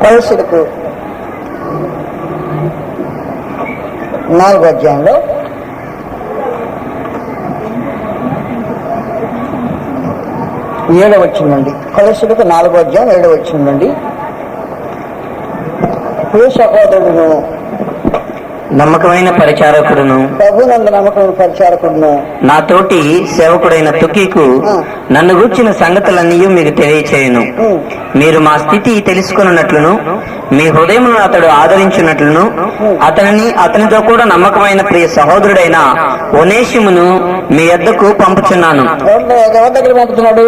కొలసలకు 4వ అధ్యాయంలో ఏడవ వచనం, కొలసలకు 4వ అధ్యాయం 7వ వచనం నుండి, ప్రియ సహోదరుడును నమ్మకమైన పరిచారకుడును ప్రభునందు నమ్మకమైన పరిచారకుడును నా తోటి సేవకుడైన తుకీకు నన్ను గూర్చిన సంగతులన్నీ మీకు తెలియచేయును. మీరు మా స్థితి తెలుసుకున్నట్లును మీ హృదయమును అతడు ఆదరించినట్లును అతనితో కూడా నమ్మకమైన ప్రియ సహోదరుడైన ఒనేషిమును మీ యొద్దకు పంపుచున్నాను. ఎవరి దగ్గర పంపుతున్నాడు?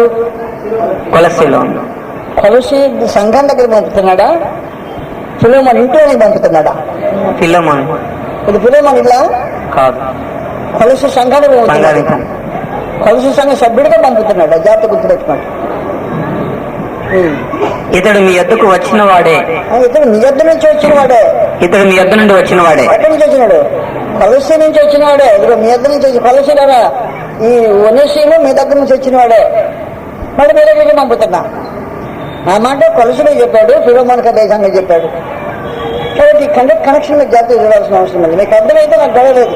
కొలస్సీలో. కొలస్సీ సంఘం దగ్గర పంపుతున్నాడా? ఫిలోమోను ఇంట్లోనే పంపుతున్నాడా? ఫిలోమోను. ఇది ఫిలోమోను ఇలా కాదు, కొలస్సీ సంఘానికి కొలస్సీ సంఘ సభ్యుడిగా పంపుతున్నాడు. జాగ్రత్త గుర్తుపెట్టుకోండి. ఇతడు మీ యొద్దకు వచ్చిన వాడే. ఇతడు మీ యొద్ద నుంచి వచ్చిన వాడే. ఇతడు మీ యొద్ద నుండి వచ్చిన వాడే. ఎక్కడి నుంచి వచ్చినాడు? కొలస్సీ నుంచి వచ్చిన వాడే. ఇదిగో మీ యొద్ద నుంచి వచ్చి కొలస్సీలారా, ఈ ఒనేషీము మీ దగ్గర నుంచి వచ్చిన వాడే, మరి మీ దగ్గరికి పంపుతున్నా. ఆ మాట కొలసీలో చెప్పాడు, ఫిలోమోనుకు అదే సంగతి చెప్పాడు. కాబట్టి కనెక్షన్ మీకు జాగ్రత్త చూడాల్సిన అవసరం ఉంది. మీకు అర్థమైతే నాకు గడవలేదు.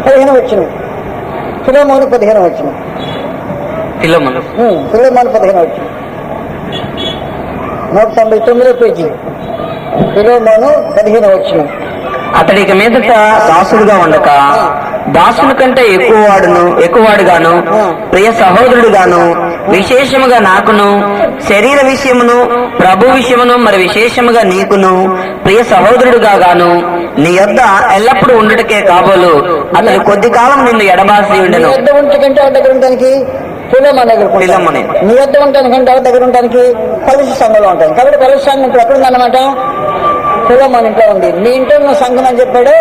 15వ వచనం, ఫిలోమోను 15వ వచనం, ఫిలోమోను 15వ వచనం, 199వ పేజీ, ఫిలోమోను 15వ వచనం. అతడికి మీదట దాసుడుగా ఉండక దాసుని కంటే ఎక్కువవాడుగాను ప్రియ సహోదరుడుగాను విశేషముగా నాకును శరీర విషయమును ప్రభు విషయమును మరి విశేషముగా నీకును ప్రియ సహోదరుడుగా గాను నీ యొద్ద ఎల్లప్పుడూ ఉండటకే కాబోలు అతడు కొద్ది కాలం నిన్ను ఎడబాసి ఉండెను. నీ యొద్ద ఉంటానికంటే ఎవరి దగ్గర ఉండడానికి కొలసీ సంఘంలో ఉంటాను. కాబట్టి కొలసీ సంఘం ఇప్పుడు ఎక్కడుందన్నమాట? ఫిలోమోను ఇంట్లో ఉంది. మీ ఇంట్లో ఉన్న సంఘం అని చెప్పాడు.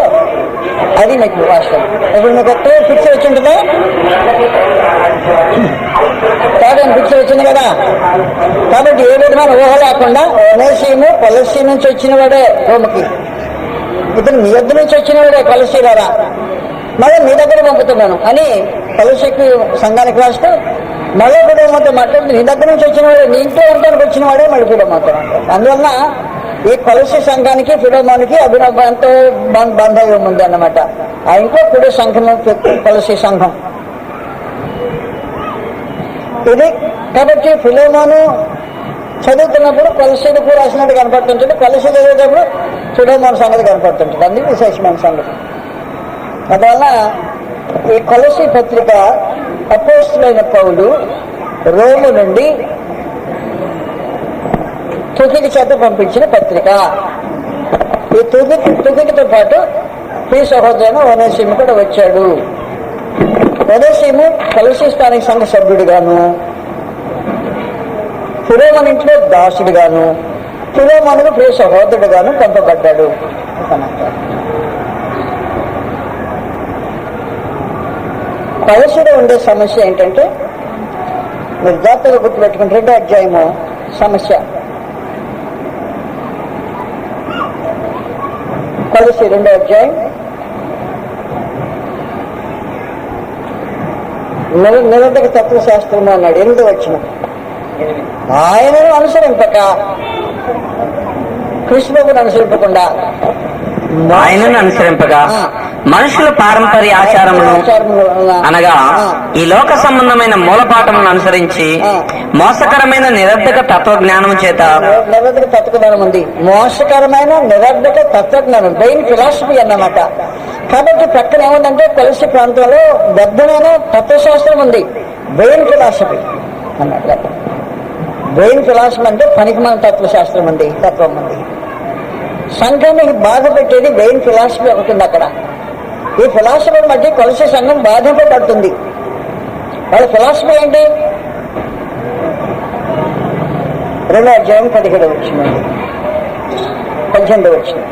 అది మీకు వాస్తవం. ఇప్పుడు మీకు కొత్త ఫిక్స్ వచ్చి ఉంటుందా? ఫిక్స్ వచ్చింది కదా. కాబట్టి ఏ విధమైన ఊహ లేకుండా ఒనేషీము కొలసీ నుంచి వచ్చిన వాడే రోమకి. ఇతను మీ యొద్ద నుంచి వచ్చిన వాడే కొలసీలారా, మళ్ళీ మీ దగ్గర పంపుతున్నాను అని కొలసీకి సంఘానికి రాస్తూ మళ్ళీ ఫిలోమోనుతో మాట్లాడుతూ నీ దగ్గర నుంచి వచ్చిన వాడే, నీ ఇంట్లో ఉండడానికి వచ్చిన వాడే మళ్ళీ ఫిలోమోనుతో మాట్లాడు. అందువలన ఈ కొలసీ సంఘానికి ఫిలోమోనుకి ఎంతో బంధవ్యం ఉంది అన్నమాట. ఆ ఇంట్లో కూడా సంఘం, కొలసీ సంఘం ఇది. కాబట్టి ఫిలోమోను చదువుతున్నప్పుడు కొలసీలకు రాసినట్టు కనపడుతుంటుంది, కొలసీ చదివేటప్పుడు ఫిలోమోను సంగతి కనపడుతుంటుంది. అందుకు విశేషమైన సంగతి. అందువల్ల ఈ కొలసీ పత్రిక అపోస్తలుడైన పౌలు రోము నుండి తుకికి చేత పంపించిన పత్రిక. ఈ తుకితో పాటు ప్రియ సహోదరుడు ఒనేషీము కూడా వచ్చాడు. ఒనేషీము కొలసీ స్థానిక సంఘ సభ్యుడిగాను ఫిలోమోను ఇంట్లో దాసుడిగాను ఫిలోమోనుకు ప్రియ సహోదరుడుగాను పంపబడ్డాడు. కొలసీలో ఉండే సమస్య ఏంటంటే, మీరు జాగ్రత్తగా గుర్తుపెట్టుకుని 2వ అధ్యాయము సమస్య. కొలసీ 2వ అధ్యాయం నిరర్ధక తత్వశాస్త్రం అన్నాడు. 8వ వచనం, ఆయనను అనుసరింపక కృష్ణుని అనుసరింపకుండా ఆయనను అనుసరింపగా మనుషుల పారంపర్య ఆచారమును అనగా ఈ లోక సంబంధమైన మూలపాఠమును అనుసరించి మోసకరమైన నిరర్ధక తత్వజ్ఞానం చేత, నిరర్ధక తత్వజ్ఞానం ఉంది, మోసకరమైన నిరర్ధక తత్వజ్ఞానం, బ్రెయిన్ ఫిలాసఫీ అన్నమాట. కాబట్టి ప్రక్కన ఏముందంటే కొలసీ ప్రాంతంలో బద్దమైన తత్వశాస్త్రం ఉంది, బ్రెయిన్ ఫిలాసఫీ అన్నట్టు. బ్రెయిన్ ఫిలాసఫీ అంటే పనికి మన తత్వశాస్త్రం ఉంది, తత్వం ఉంది. సంఘాన్ని బాధ పెట్టేది వెయిన్ ఫిలాసఫీ ఒకటి ఉంది అక్కడ. ఈ ఫిలాసఫీ మధ్య కొలసి సంఘం బాధింపబడుతుంది. వాళ్ళ ఫిలాసఫీ ఏంటి? 2వ అధ్యాయం 17వ వచనం, 18వ వచనం.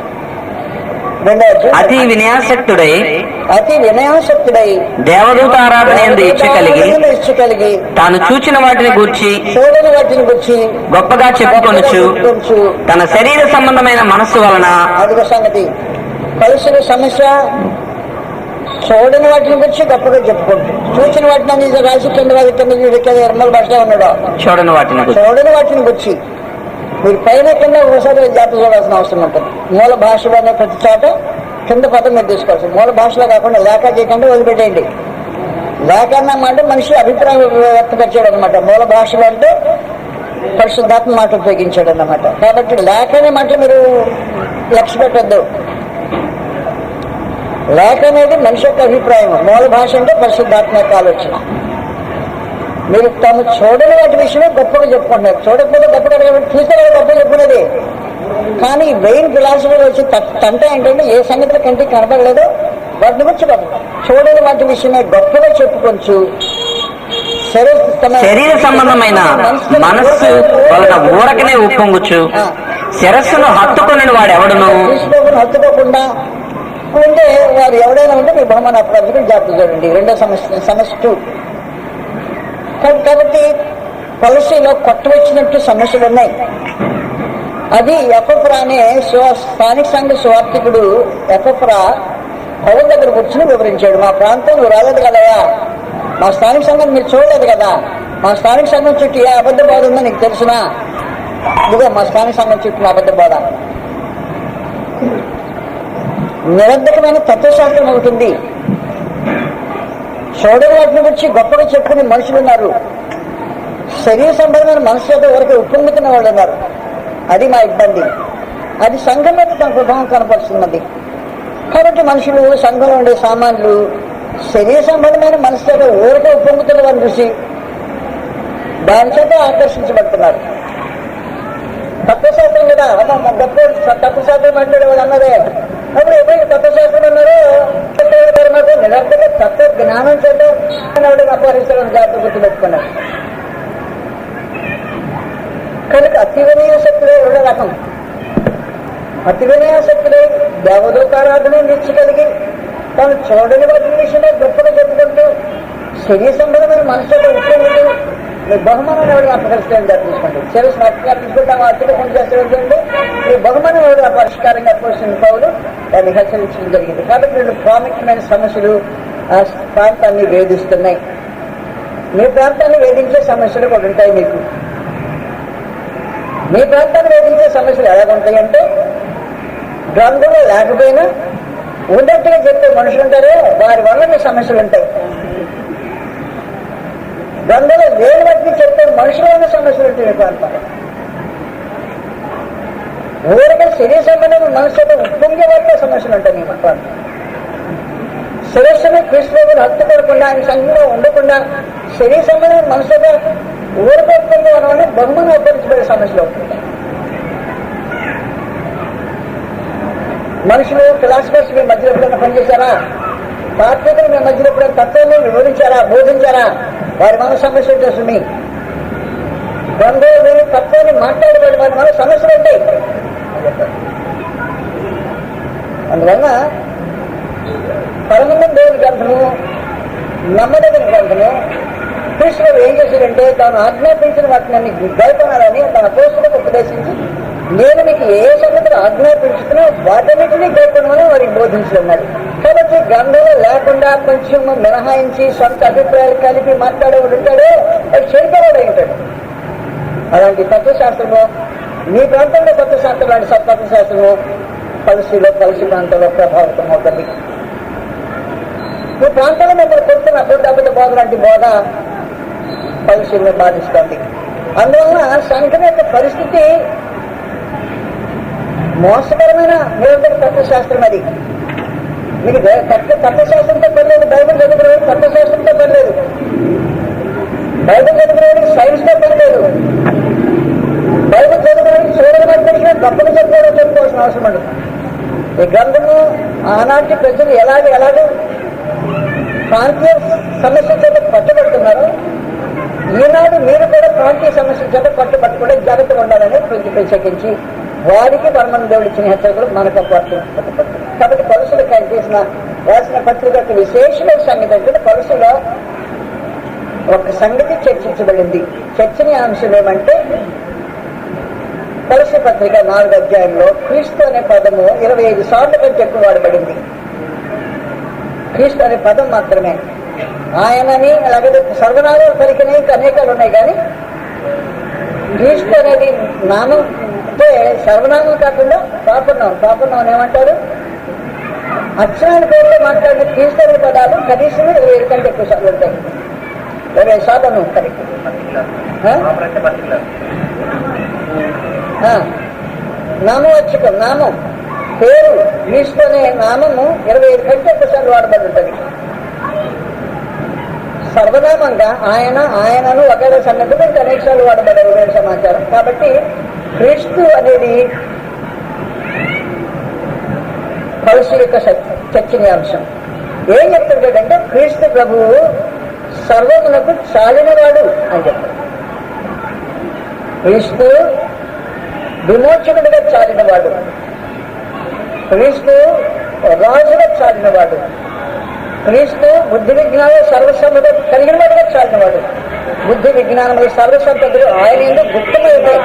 2వ అధ్యాయం. అతి వినయాసక్తుడై దేవదూత ఆరాధన యందు ఇచ్చ కలిగి తాను చూచిన వాటిని గూర్చి గొప్పగా చెప్పుకొనుచు తన శరీర సంబంధమైన మనస్సు వలన. అదిగో సంగతి. కలిసిన సమస్య చూడని వాటిని గురించి గొప్పగా చెప్పుకుంటూ, చూసిన వాటిని అనేది రాసి కింద నిర్మల భాషలో ఉన్నాడు. చూడని వాటిని గురించి మీరు పైన కింద ఒకసారి జాగ్రత్త చూడాల్సిన అవసరం ఉంటుంది. మూల భాషలోనే ప్రతి చోట కింద పదం మీరు తీసుకోవచ్చు. మూల భాషలో కాకుండా లేఖ చేయకుండా వదిలిపెట్టేయండి. లేఖ అన్నమాట మనిషి అభిప్రాయం వ్యక్తపరిచాడు అనమాట. మూల భాషలో అంటే పరిశుద్ధాత్మ మాట ఉపయోగించాడు అన్నమాట. కాబట్టి లేఖ అనే మాట మీరు లక్ష్య పెట్టద్దు. లేఖ అనేది మనిషి యొక్క అభిప్రాయం. మూల భాష అంటే పరిశుద్ధాత్మ యొక్క ఆలోచన. మీరు తాము చూడని వాటి విషయమే గొప్పగా చెప్పుకుంటున్నారు. చూడకపోతే గొప్పగా చూస్తే గొప్ప చెప్పుకునేది. కానీ వెయిన్ ఫిలాసఫీలో వచ్చి తంట ఏంటంటే ఏ సంగతుల కంటికి కనపడలేదో వాటిని గురించి గొప్ప, చూడని వాటి విషయమే గొప్పగా చెప్పుకొచ్చు. శరీర సంబంధమైన మనస్సు వలన ఊరకనే ఉప్పొంగుచు శిరస్సును హత్తుకుని వాడు ఎవడును. హత్తుకోకుండా ఉంటే వారు ఎవడైనా ఉంటే మీ బహుమాన అప్రాధికం జాగ్రత్త చూడండి. 2వ సమస్య 2. కాబట్టి పాలసీలో కొట్టవచ్చినట్టు సమస్యలు ఉన్నాయి. అది ఎఫ్ఎఫ్రా అనే స్థానిక సంఘ సువార్థికుడు ఎఫ్ఎఫ్రా పౌరు దగ్గర కూర్చుని వివరించాడు. మా ప్రాంతం నువ్వు రాలేదు కదయా, మా స్థానిక సంఘం మీరు చూడలేదు కదా, మా స్థానిక సంఘం చుట్టూ ఏ అబద్ధ బాధ ఉందో నీకు తెలుసునా? ఇదిగో మా స్థానిక సంఘం చుట్టూ అబద్ధ బాధ. నిరర్ధకమైన తత్వశాస్త్రం ఒకటి ఉంది. చూడని వాటిని గురించి గొప్పగా చెప్పుకునే మనుషులు ఉన్నారు. శరీర సంబంధమైన మనసు యొక్క వరకు ఉప్పొంగుతున్న వాళ్ళు ఉన్నారు. అది మా ఇబ్బంది. అది సంఘం మీద తన ప్రభావం కనపరుస్తున్నది. కాబట్టి మనుషులు సంఘంలో ఉండే సామాన్లు శరీర సంబంధమైన మనసు యొక్క ఊరికే ఉప్పొంగుతున్న వారిని చూసి దాని చేత ఆకర్షించబడుతున్నారు. తత్వశాస్త్రం కదా గొప్ప తత్వశాస్త్రం మాట్లాడేవాడు అన్నదే. అప్పుడు ఎప్పుడైతే తత్వశాస్త్రం అన్నారో నిరర్థక తత్వ జ్ఞానం చేత అపహరిస్తారని జాగ్రత్త గుర్తుపెట్టుకున్నారు. కనుక అతి వినయాసక్తులే 2వ రకం. అతి వినయాసక్తులే దేవదూతారాధన నిలిచి తాను చూడని వాటి విషయమే గొప్పగా చెప్పుకుంటూ శరీర సంబంధమైన మనసులో ఉప్పొంగుతూ మీ బహుమానాన్ని ఎవరు అపహరిస్తారని తీసుకోండి. శరీర అర్పించుకుంటాం అతిగా పని చేస్తారంటే మీ బహుమానం ఎవరు పరిష్కారంగా అప్పగిస్తున్న పౌలు దాన్ని హెచ్చరించడం జరిగింది. కాబట్టి 2 ప్రాముఖ్యమైన సమస్యలు ఆ ప్రాంతాన్ని వేధిస్తున్నాయి. మీ ప్రాంతాన్ని వేధించే సమస్యలు కూడా ఉంటాయి. మీ ప్రాంతాన్ని వేధించే సమస్యలు ఎలాగుంటాయంటే గ్రంథంలో లేకపోయినా ఉన్నట్టుగా చెప్పే మనుషులు ఉంటారే వారి వల్ల మీ సమస్యలు ఉంటాయి. గ్రంథంలో వేరు బట్టి చెప్పే మనుషుల వల్ల సమస్యలు ఉంటాయి. మీ ప్రాంతంలో ఊరికే శరీర సంబంధమైన మనసుతో ఉప్పొంగే వల్ల సమస్యలు ఉంటాయి. మీ ప్రాంతం శిరస్సును క్రీస్తుని హత్తుకోకుండా ఆయన సంఘంలో ఉండకుండా శరీర సంబంధమైన మనసుతో ఊరికొప్పంగా వల్ల బహుమానం ఉపయోగించబడే సమస్యలు అవుతుంది. మనుషులు ఫిలాసఫర్స్ మీ మధ్యలో ఎప్పుడైనా పనిచేశారా? తాత్వికులు మీ మధ్యలో ఎప్పుడైనా తత్వాన్ని వివరించారా, బోధించారా? వారి మన సమస్యలు చేస్తుంది. బంధువులు తత్వాన్ని మాట్లాడబడి వారి మన సమస్యలు ఉంటాయి. అందువల్ల పరమందం దేవుని గ్రంథము నమ్మదగిన గ్రంథము. కృష్ణుడు ఏం చేశాడంటే తాను ఆజ్ఞాపించిన వాటిని గైకొనాలని తన అపోస్తులకు ఉపదేశించి నేను మీకు ఏ సంగతులు ఆజ్ఞాపించుతున్నా వాటన్నిటినీ గైకొనమని వారికి బోధించుకున్నాడు. కాబట్టి గ్రంథంలో లేకుండా కొంచెం మినహాయించి సొంత అభిప్రాయాలు కలిపి మాట్లాడేవాడు ఉంటాడే అది చెడిపోవాడు ఉంటాడు. అలాంటి తత్వశాస్త్రము మీ ప్రాంతంలో తత్వశాస్త్రం లాంటి తత్వశాస్త్రము కలిసి ప్రాంతంలో ప్రభావితం అవుతుంది. మీ ప్రాంతంలో మిమ్మల్ని కొడుతున్న అబద్ధ బోధ లాంటి బోధ పరిశీలన బాధిస్తుంది. అందువలన సంఘం యొక్క పరిస్థితి మోసకరమైన నిరంతర తత్వశాస్త్రం. అది మీకు తత్వశాస్త్రంతో పనిలేదు. బైబిల్ చదువుకునేవాడికి తత్వశాస్త్రంతో పనిలేదు. బైబిల్ చదువుకునేవాడికి సైన్స్ తో పనిలేదు. బైబిల్ చదువుకునేవాడికి చూడని వాటి గ్రంథంలో గొప్పగా చెప్పుకోవాల్సిన అవసరం ఉండదు. ఈ గ్రంథము ఆనాటి ప్రజలు ఎలాగ ప్రాంతీయ సమస్య చేత పట్టుబడుతున్నారు, ఈనాడు మీరు కూడా ప్రాంతీయ సమస్య చేత పట్టుబట్టుకుంటే జాగ్రత్తగా ఉండాలని ప్రత్యేకించి వారికి పరమ దేవుడు ఇచ్చిన హెచ్చరికలు మనకు పట్టుబడుతుంది. కాబట్టి కొలసులకు ఆయన రాసిన పత్రిక యొక్క విశేషమైన సంగతి అంటే కొలసులో ఒక సంగతి చర్చించబడింది. చర్చనీయాంశం ఏమంటే కొలసు పత్రిక 4వ అధ్యాయంలో క్రీస్తు అనే పదము 25 సార్లు కంటే ఎక్కువ వాడబడింది. క్రీస్తు అనే పదం మాత్రమే. ఆయనని అలాగే సర్వనామాలు పలికిన ఇంకా అనేకాలు ఉన్నాయి, కానీ క్రీస్తు అనేది నామం అంటే సర్వనామం కాకుండా పాపనామం ఏమంటారు, అక్షరాల పేరులో మాట్లాడిన క్రీస్తు అనే పదాలు కనీసం 20 కంటే ఎక్కువ సార్లు ఉంటాయి. 20 సార్లు ఉంటాయి. నామవాచకం, నామం, పేరు, క్రీస్తు అనే నామము 25 కంటే ఎక్కువ సార్లు వాడబడి ఉంటుంది. సర్వనామంగా ఆయనను వగైరా సంగతులు ఇంకా అనేక సార్లు వాడబడే సమాచారం. కాబట్టి క్రీస్తు అనేది కొలసు యొక్క చర్చనీయాంశం. ఏం చెప్తుంటాడంటే క్రీస్తు ప్రభువు సర్వమునకు చాలినవాడు అని చెప్తాడు. క్రీస్తు విమోచకుడిగా చాలినవాడు, క్రీస్తు రాజుగా చాలినవాడు, క్రీస్తు బుద్ధి విజ్ఞానం సర్వసమ్మత కలిగిన వాడుగా చాలినవాడు. బుద్ధి విజ్ఞానములు సర్వసంపదలు ఆయన ఎందుకు గుప్తమైంది.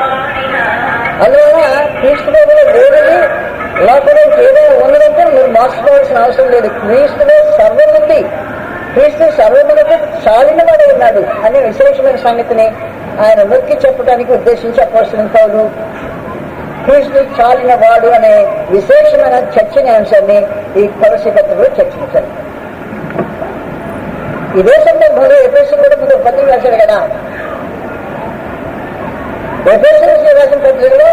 అందువల్ల క్రీస్తు లేనిది లోపల ఏదైనా ఉన్నదంటే మీరు మార్చుకోవాల్సిన అవసరం లేదు. క్రీస్తులో సర్వం ఉంది, క్రీస్తు సర్వములకు చాలినవాడే ఉన్నాడు అనే విశేషమైన సంగతిని ఆయన నొక్కి చెప్పడానికి ఉద్దేశించి అపోస్తలుడైన పౌలు క్రీస్తు చాలిన వాడు అనే విశేషమైన చర్చనీయాంశాన్ని ఈ కొలసీ పత్రికలో చర్చించారు. ఇదే సందర్భంలో ఎఫెసీ కూడా మీరు పత్రిక రాశారు కదా. ఎఫెసీ రాసిన పత్రికలో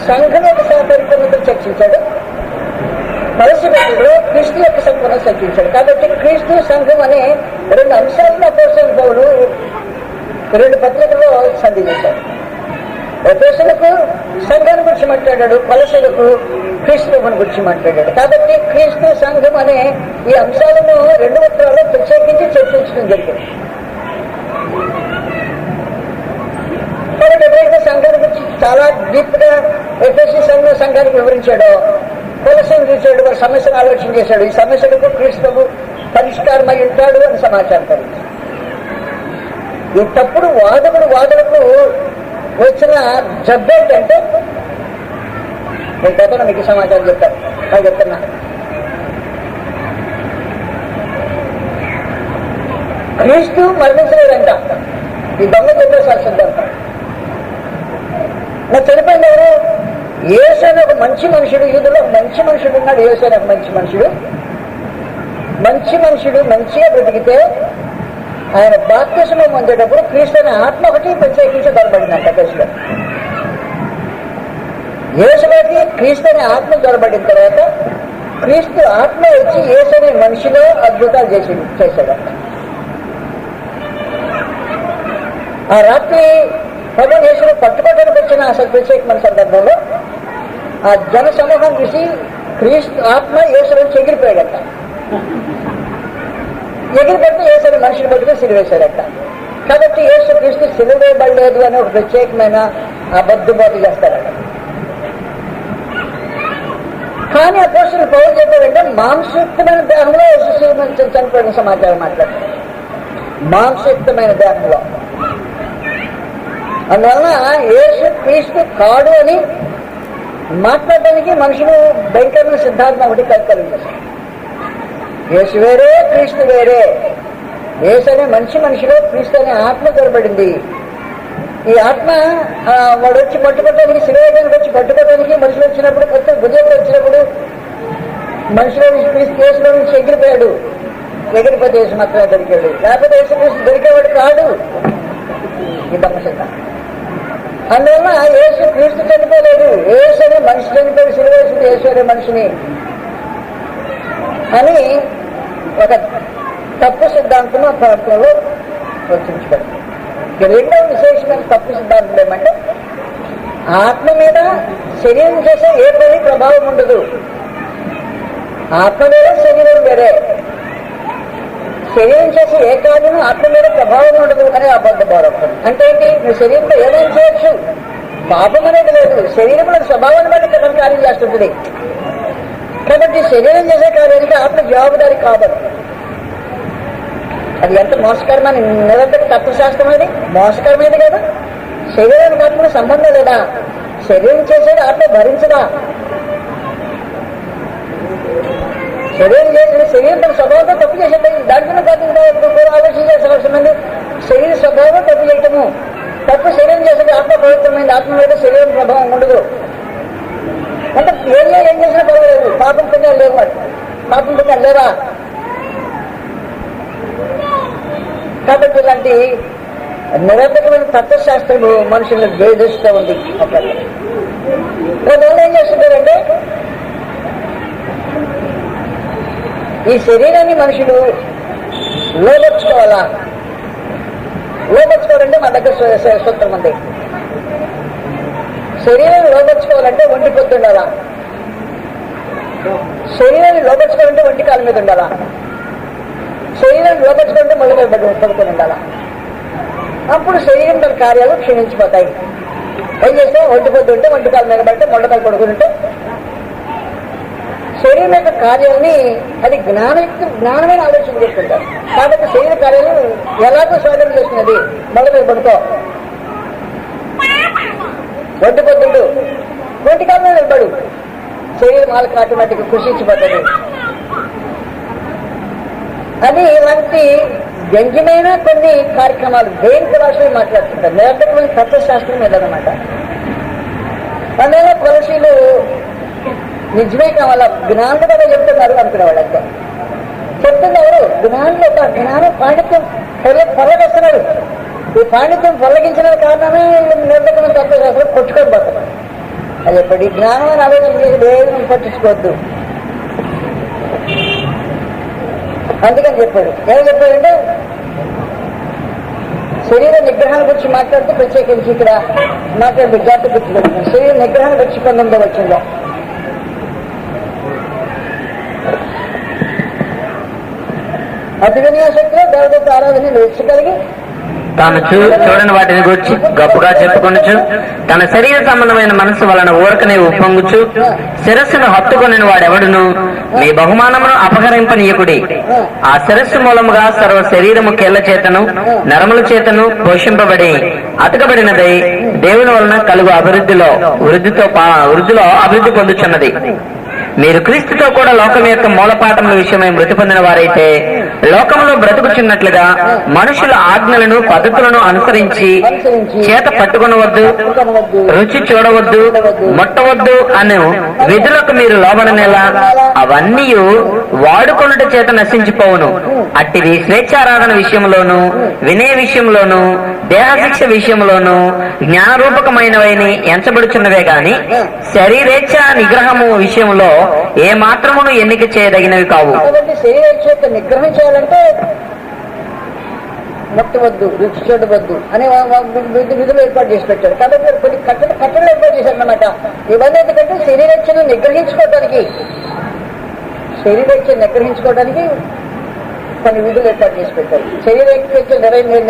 సంఘం యొక్క పరిపూర్ణత చర్చించాడు, కొలసీ పత్రికలో క్రీస్తు యొక్క సంపూర్ణత చర్చించాడు. కాబట్టి క్రీస్తు సంఘం అనే 2 అంశాలను అపోస్తలుడైన పౌలు 2 పత్రికల్లో సంధి చేశాడు. ఎఫెసీయులకు సంఘాన్ని గురించి మాట్లాడాడు, కొలసీలకు క్రీస్తుని గురించి మాట్లాడాడు. కాబట్టి క్రీస్తు సంఘం అనే ఈ అంశాలను 2 పత్రాల్లో ప్రత్యేకించి చర్చించడం జరిగింది. కాబట్టి ఎప్పుడైతే సంఘాన్ని గురించి చాలా డీప్ గా ఎఫెసీ సంఘానికి వివరించాడో, కొలసీని చూశాడు, వారి సమస్యను ఆలోచన చేశాడు. ఈ సమస్యలకు క్రీస్తువు పరిష్కారమై ఉంటాడు అని సమాచారం కలిగింది. ఈ తప్పుడు వాదులకు వచ్చిన జబ్బు ఏంటంటే, నేను గతంలో మీకు సమాచారం చెప్తున్నా. క్రీస్తు మరణించలేదంట. ఈ దొంగ చెప్పేసారి సిద్ధాంతం. నాకు చనిపోయింది ఎవరు? యేసు అనే ఒక మంచి మనుషుడు, యూదులో ఒక మంచి మనుషుడు ఉన్నాడు. యేసు అనే ఒక మంచి మనుషుడు మంచిగా బ్రతికితే ఆయన బాప్తిస్మం పొందేటప్పుడు క్రీస్తు అనే ఆత్మ ఒకటి ప్రత్యేకించి దొరబడిందంట. క్రీస్తు యేసులోకి క్రీస్తు అనే ఆత్మ దొరబడిన తర్వాత క్రీస్తు ఆత్మ వచ్చి యేసు అనే మనిషిలో అద్భుతాలు చేశాడంట. ఆ రాత్రి ప్రభు యేసును పట్టుకోవడానికి వచ్చిన ప్రత్యేకమైన సందర్భంలో ఆ జన సమూహం చూసి క్రీస్తు ఆత్మ యేసు నుంచి ఎగిరిపోయాడట. ఎగిరిపడితే యేసు అనే మనిషిని పట్టుకుని సిలువేశాడట. కాబట్టి యేసు క్రీస్తు సిలువేయబడలేదు అని ఒక ప్రత్యేకమైన అబద్ధబోధ చేస్తారట. కానీ అపోస్తలుడు పౌలు చెప్పాడంటే మాంసయుక్తమైన దేహంలో యేసు చనిపోయిన సమాచారం మాట్లాడతారు. మాంసయుక్తమైన దేహంలో. అందువలన యేసు క్రీస్తు కాడు అని మాట్లాడడానికి మనుషులు భయంకరమైన సిద్ధాంతం ఒకటి కలిగించారు. యేసు వేరే, క్రీస్తు వేరే. యేసు అనే మనిషిలో క్రీస్తు అనే ఆత్మ దొరబడింది. ఈ ఆత్మ వాడు వచ్చి పట్టుకోవడానికి, శివేగానికి వచ్చి పట్టుకోవడానికి మనుషులు వచ్చినప్పుడు, కొత్త బుద్ధులు వచ్చినప్పుడు మనుషులో క్రీస్తు యేసులో నుంచి ఎగిరిపోయాడు. ఎగిరిపోతే యేసు మాత్రమే దొరికాడు. లేకపోతే యేసు క్రీస్తు దొరికేవాడు కాదు. ఈ దమ్మసిద్ధం. అందువల్ల యేసు క్రీస్తు చనిపోలేదు. యేసు అనే మనిషి చనిపోయి సిలువేసింది యేసు అనే మనిషిని అని ఒక తప్పు సిద్ధాంతం ఆ ప్రాంతంలో వర్తించబడింది. రెండవ విశేషమైన తప్పు సిద్ధాంతం ఏమంటే ఆత్మ మీద శరీరం చేసే ఏ పని ప్రభావం ఉండదు. ఆత్మ వేరే, శరీరం వేరే. శరీరం చేసే ఏ కార్యము ఆత్మ మీద ప్రభావం ఉండదు అని అబద్ధ బోధకుడు. అంటే ఏంటి? నువ్వు శరీరంలో ఏదైనా చేయొచ్చు, పాపం అనేది లేదు. శరీరంలో స్వభావాన్ని బట్టి కదా కార్యం చేస్తుంటుంది. కాబట్టి శరీరం చేసే కార్యానికి ఆత్మ జవాబుదారి కాదు. అది ఎంత మోసకరమైన నిరంతర తత్వశాస్త్రం, అది మోసకరమైనది కదా. శరీరానికి ఆత్మకు సంబంధం లేదా? శరీరం చేసేది ఆత్మ భరించదా? శరీరం చేసిన శరీరం తన స్వభావంతో తప్పు చేసేది. దాంట్లో ఆలోచన చేసే అవసరం ఉంది. శరీర స్వభావం తప్పు చేయటము, తప్పు శరీరం చేసేది ఆత్మ పవిత్రమైంది. ఆత్మ మీద శరీరం ప్రభావం ఉండదు. అంటే ఏం చేసినా పర్వాలేదు, పాపం పుణ్యాలు లేవు. పాపం పుణ్యాలు లేవా? కాబట్టి ఇలాంటి నిరంతరమైన తత్వశాస్త్రము మనుషులను వేధిస్తూ ఉంది. కొంతమంది ఏం చేస్తుంటారంటే, ఈ శరీరాన్ని మనుషులు లోపరుచుకోవాలా? లోపరుచుకోవాలంటే మా దగ్గర సూత్రం ఉంది. శరీరాన్ని లోపరుచుకోవాలంటే ఒంటి పొద్దు ఉండాలా? శరీరాన్ని లోపరుచుకోవాలంటే ఒంటి కాళ్ళ మీద ఉండాలా? శరీరాన్ని లోపరుచుకోవాలంటే మొదలు మీద పడుకొని ఉండాలా? అప్పుడు శరీరం తన కార్యాలు క్షీణించిపోతాయి. ఏం చేస్తే ఒంటి పొద్దు ఉంటే ఒంటి కాళ్ళ మీద పడితే మొండకాలు పడుకుంటే శరీరం యొక్క కార్యాలని అది జ్ఞానమైన ఆలోచన చేస్తుంటారు. కాబట్టి శరీర కార్యాలు ఎలాగో స్వాధీనం చేస్తున్నది. మొదలు మీద పడుకో, ఒంటి పొద్దుండు, ఒంటి కాళ్ళ మీద పడు, శరీరం వాళ్ళకి ఆటోమేటిక్గా కృషించిపోతుంది. అది ఇలాంటి వ్యంగ్యమైన కొన్ని కార్యక్రమాలు దేనికి రాష్ట్రం మాట్లాడుతుంటారు. నిరంతరమైన తత్వశాస్త్రం ఏదన్నమాట. అందువల్ల కొలసీలు నిజమే కావాలా, జ్ఞానులు కదా చెప్తున్నారు అనుకునేవాళ్ళు. అంతే చెప్తున్నారు. జ్ఞానులు జ్ఞానం పాండిత్యం పొల్లగిస్తున్నారు. ఈ పాండిత్యం పొల్లగించిన కారణమే నిరంతరమైన తత్వశాస్త్రం కొట్టుకొని పోతున్నారు. అది ఎప్పటి జ్ఞానం అని ఆలోచన చేసి ఏది పట్టించుకోవద్దు. అందుకని చెప్పాడు. ఏం చెప్పాడంటే, శరీర నిగ్రహాన్ని గురించి మాట్లాడుతూ ప్రత్యేకించి ఇక్కడ మాట్లాడే జాగ్రత్త గుర్తుపెట్టుకున్నాం. శరీర నిగ్రహాన్ని గురించి 19వ వచనంలో అతి విన్యాసక్తిలో దేవదత్త ఆరాధన నేర్చుకలిగి తాను చూడని వాటిని గురించి గొప్పగా చెప్పుకొనుచు, తన శరీర సంబంధమైన మనసు వలన ఊరకనే ఉప్పొంగుచు, శిరస్సును హత్తుకొనిన వాడెవడును మీ బహుమానమును అపహరింపనీయకుడి. ఆ శిరస్సు మూలముగా సర్వ శరీరము కేళ్ల చేతను నరముల చేతను పోషింపబడి అతకబడినదై దేవుని వలన కలుగు వృద్ధిలో అభివృద్ధి పొందుచున్నది. మీరు క్రీస్తుతో కూడా లోకం యొక్క మూలపాఠముల విషయమై మృతి పొందిన వారైతే లోకంలో బ్రతుకుచున్నట్లుగా మనుషుల ఆజ్ఞలను పద్ధతులను అనుసరించి చేత పట్టుకొనవద్దు, రుచి చూడవద్దు, ముట్టవద్దు అనే విధులకు మీరు లోబడనేలా అవన్నీ వాడుకొనుట చేత నశించిపోవును. అట్టివి స్వేచ్ఛారాధన విషయంలోను, వినయ విషయంలోను, దేహశిక్ష విషయంలోను జ్ఞానరూపకమైనవని ఎంచబడుచున్నవే గాని శరీరేచ్ఛ నిగ్రహము విషయంలో ఏ మాత్రమును ఎన్నిక చేయదగినవి కావు. శరీరేచ్ఛ యొక్క నిగ్రహం చేయాలంటే ముట్టవద్దు, రుచి చూడవద్దు అనే విధులు ఏర్పాటు చేసి పెట్టారు. కాబట్టి కొన్ని కట్టలు ఏర్పాటు చేశారన్నమాట. ఇవన్నీ ఎందుకంటే శరీరేచ్ఛను నిగ్రహించుకోవడానికి కొన్ని విధులు ఏర్పాటు చేసి పెట్టారు. శరీరేచ్ఛ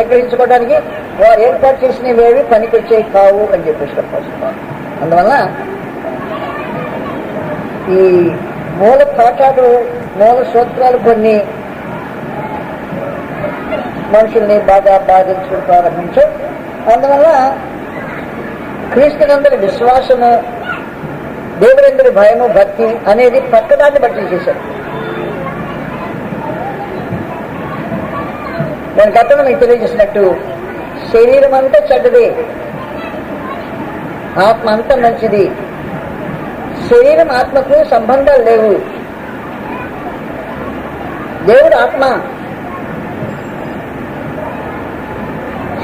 నిగ్రహించుకోవడానికి వారు ఏర్పాటు చేసినవి పనికి వచ్చేవి కావు అని చెప్పేసి చెప్పాల్సి. అందువల్ల ఈ మూల పాఠాలు, మూల సూత్రాలు కొన్ని మనుషుల్ని బాగా బాధించడం ప్రారంభించాం. అందువల్ల క్రీస్తునందరి విశ్వాసము, దేవుడందరి భయము, భక్తి అనేది పక్కదాన్ని బట్టి చేశారు. నేను గతంలో మీకు తెలియజేసినట్టు శరీరం అంతా చెడ్డది, ఆత్మ అంతా మంచిది. శరీరం ఆత్మకు సంబంధాలు లేవు. దేవుడు ఆత్మ,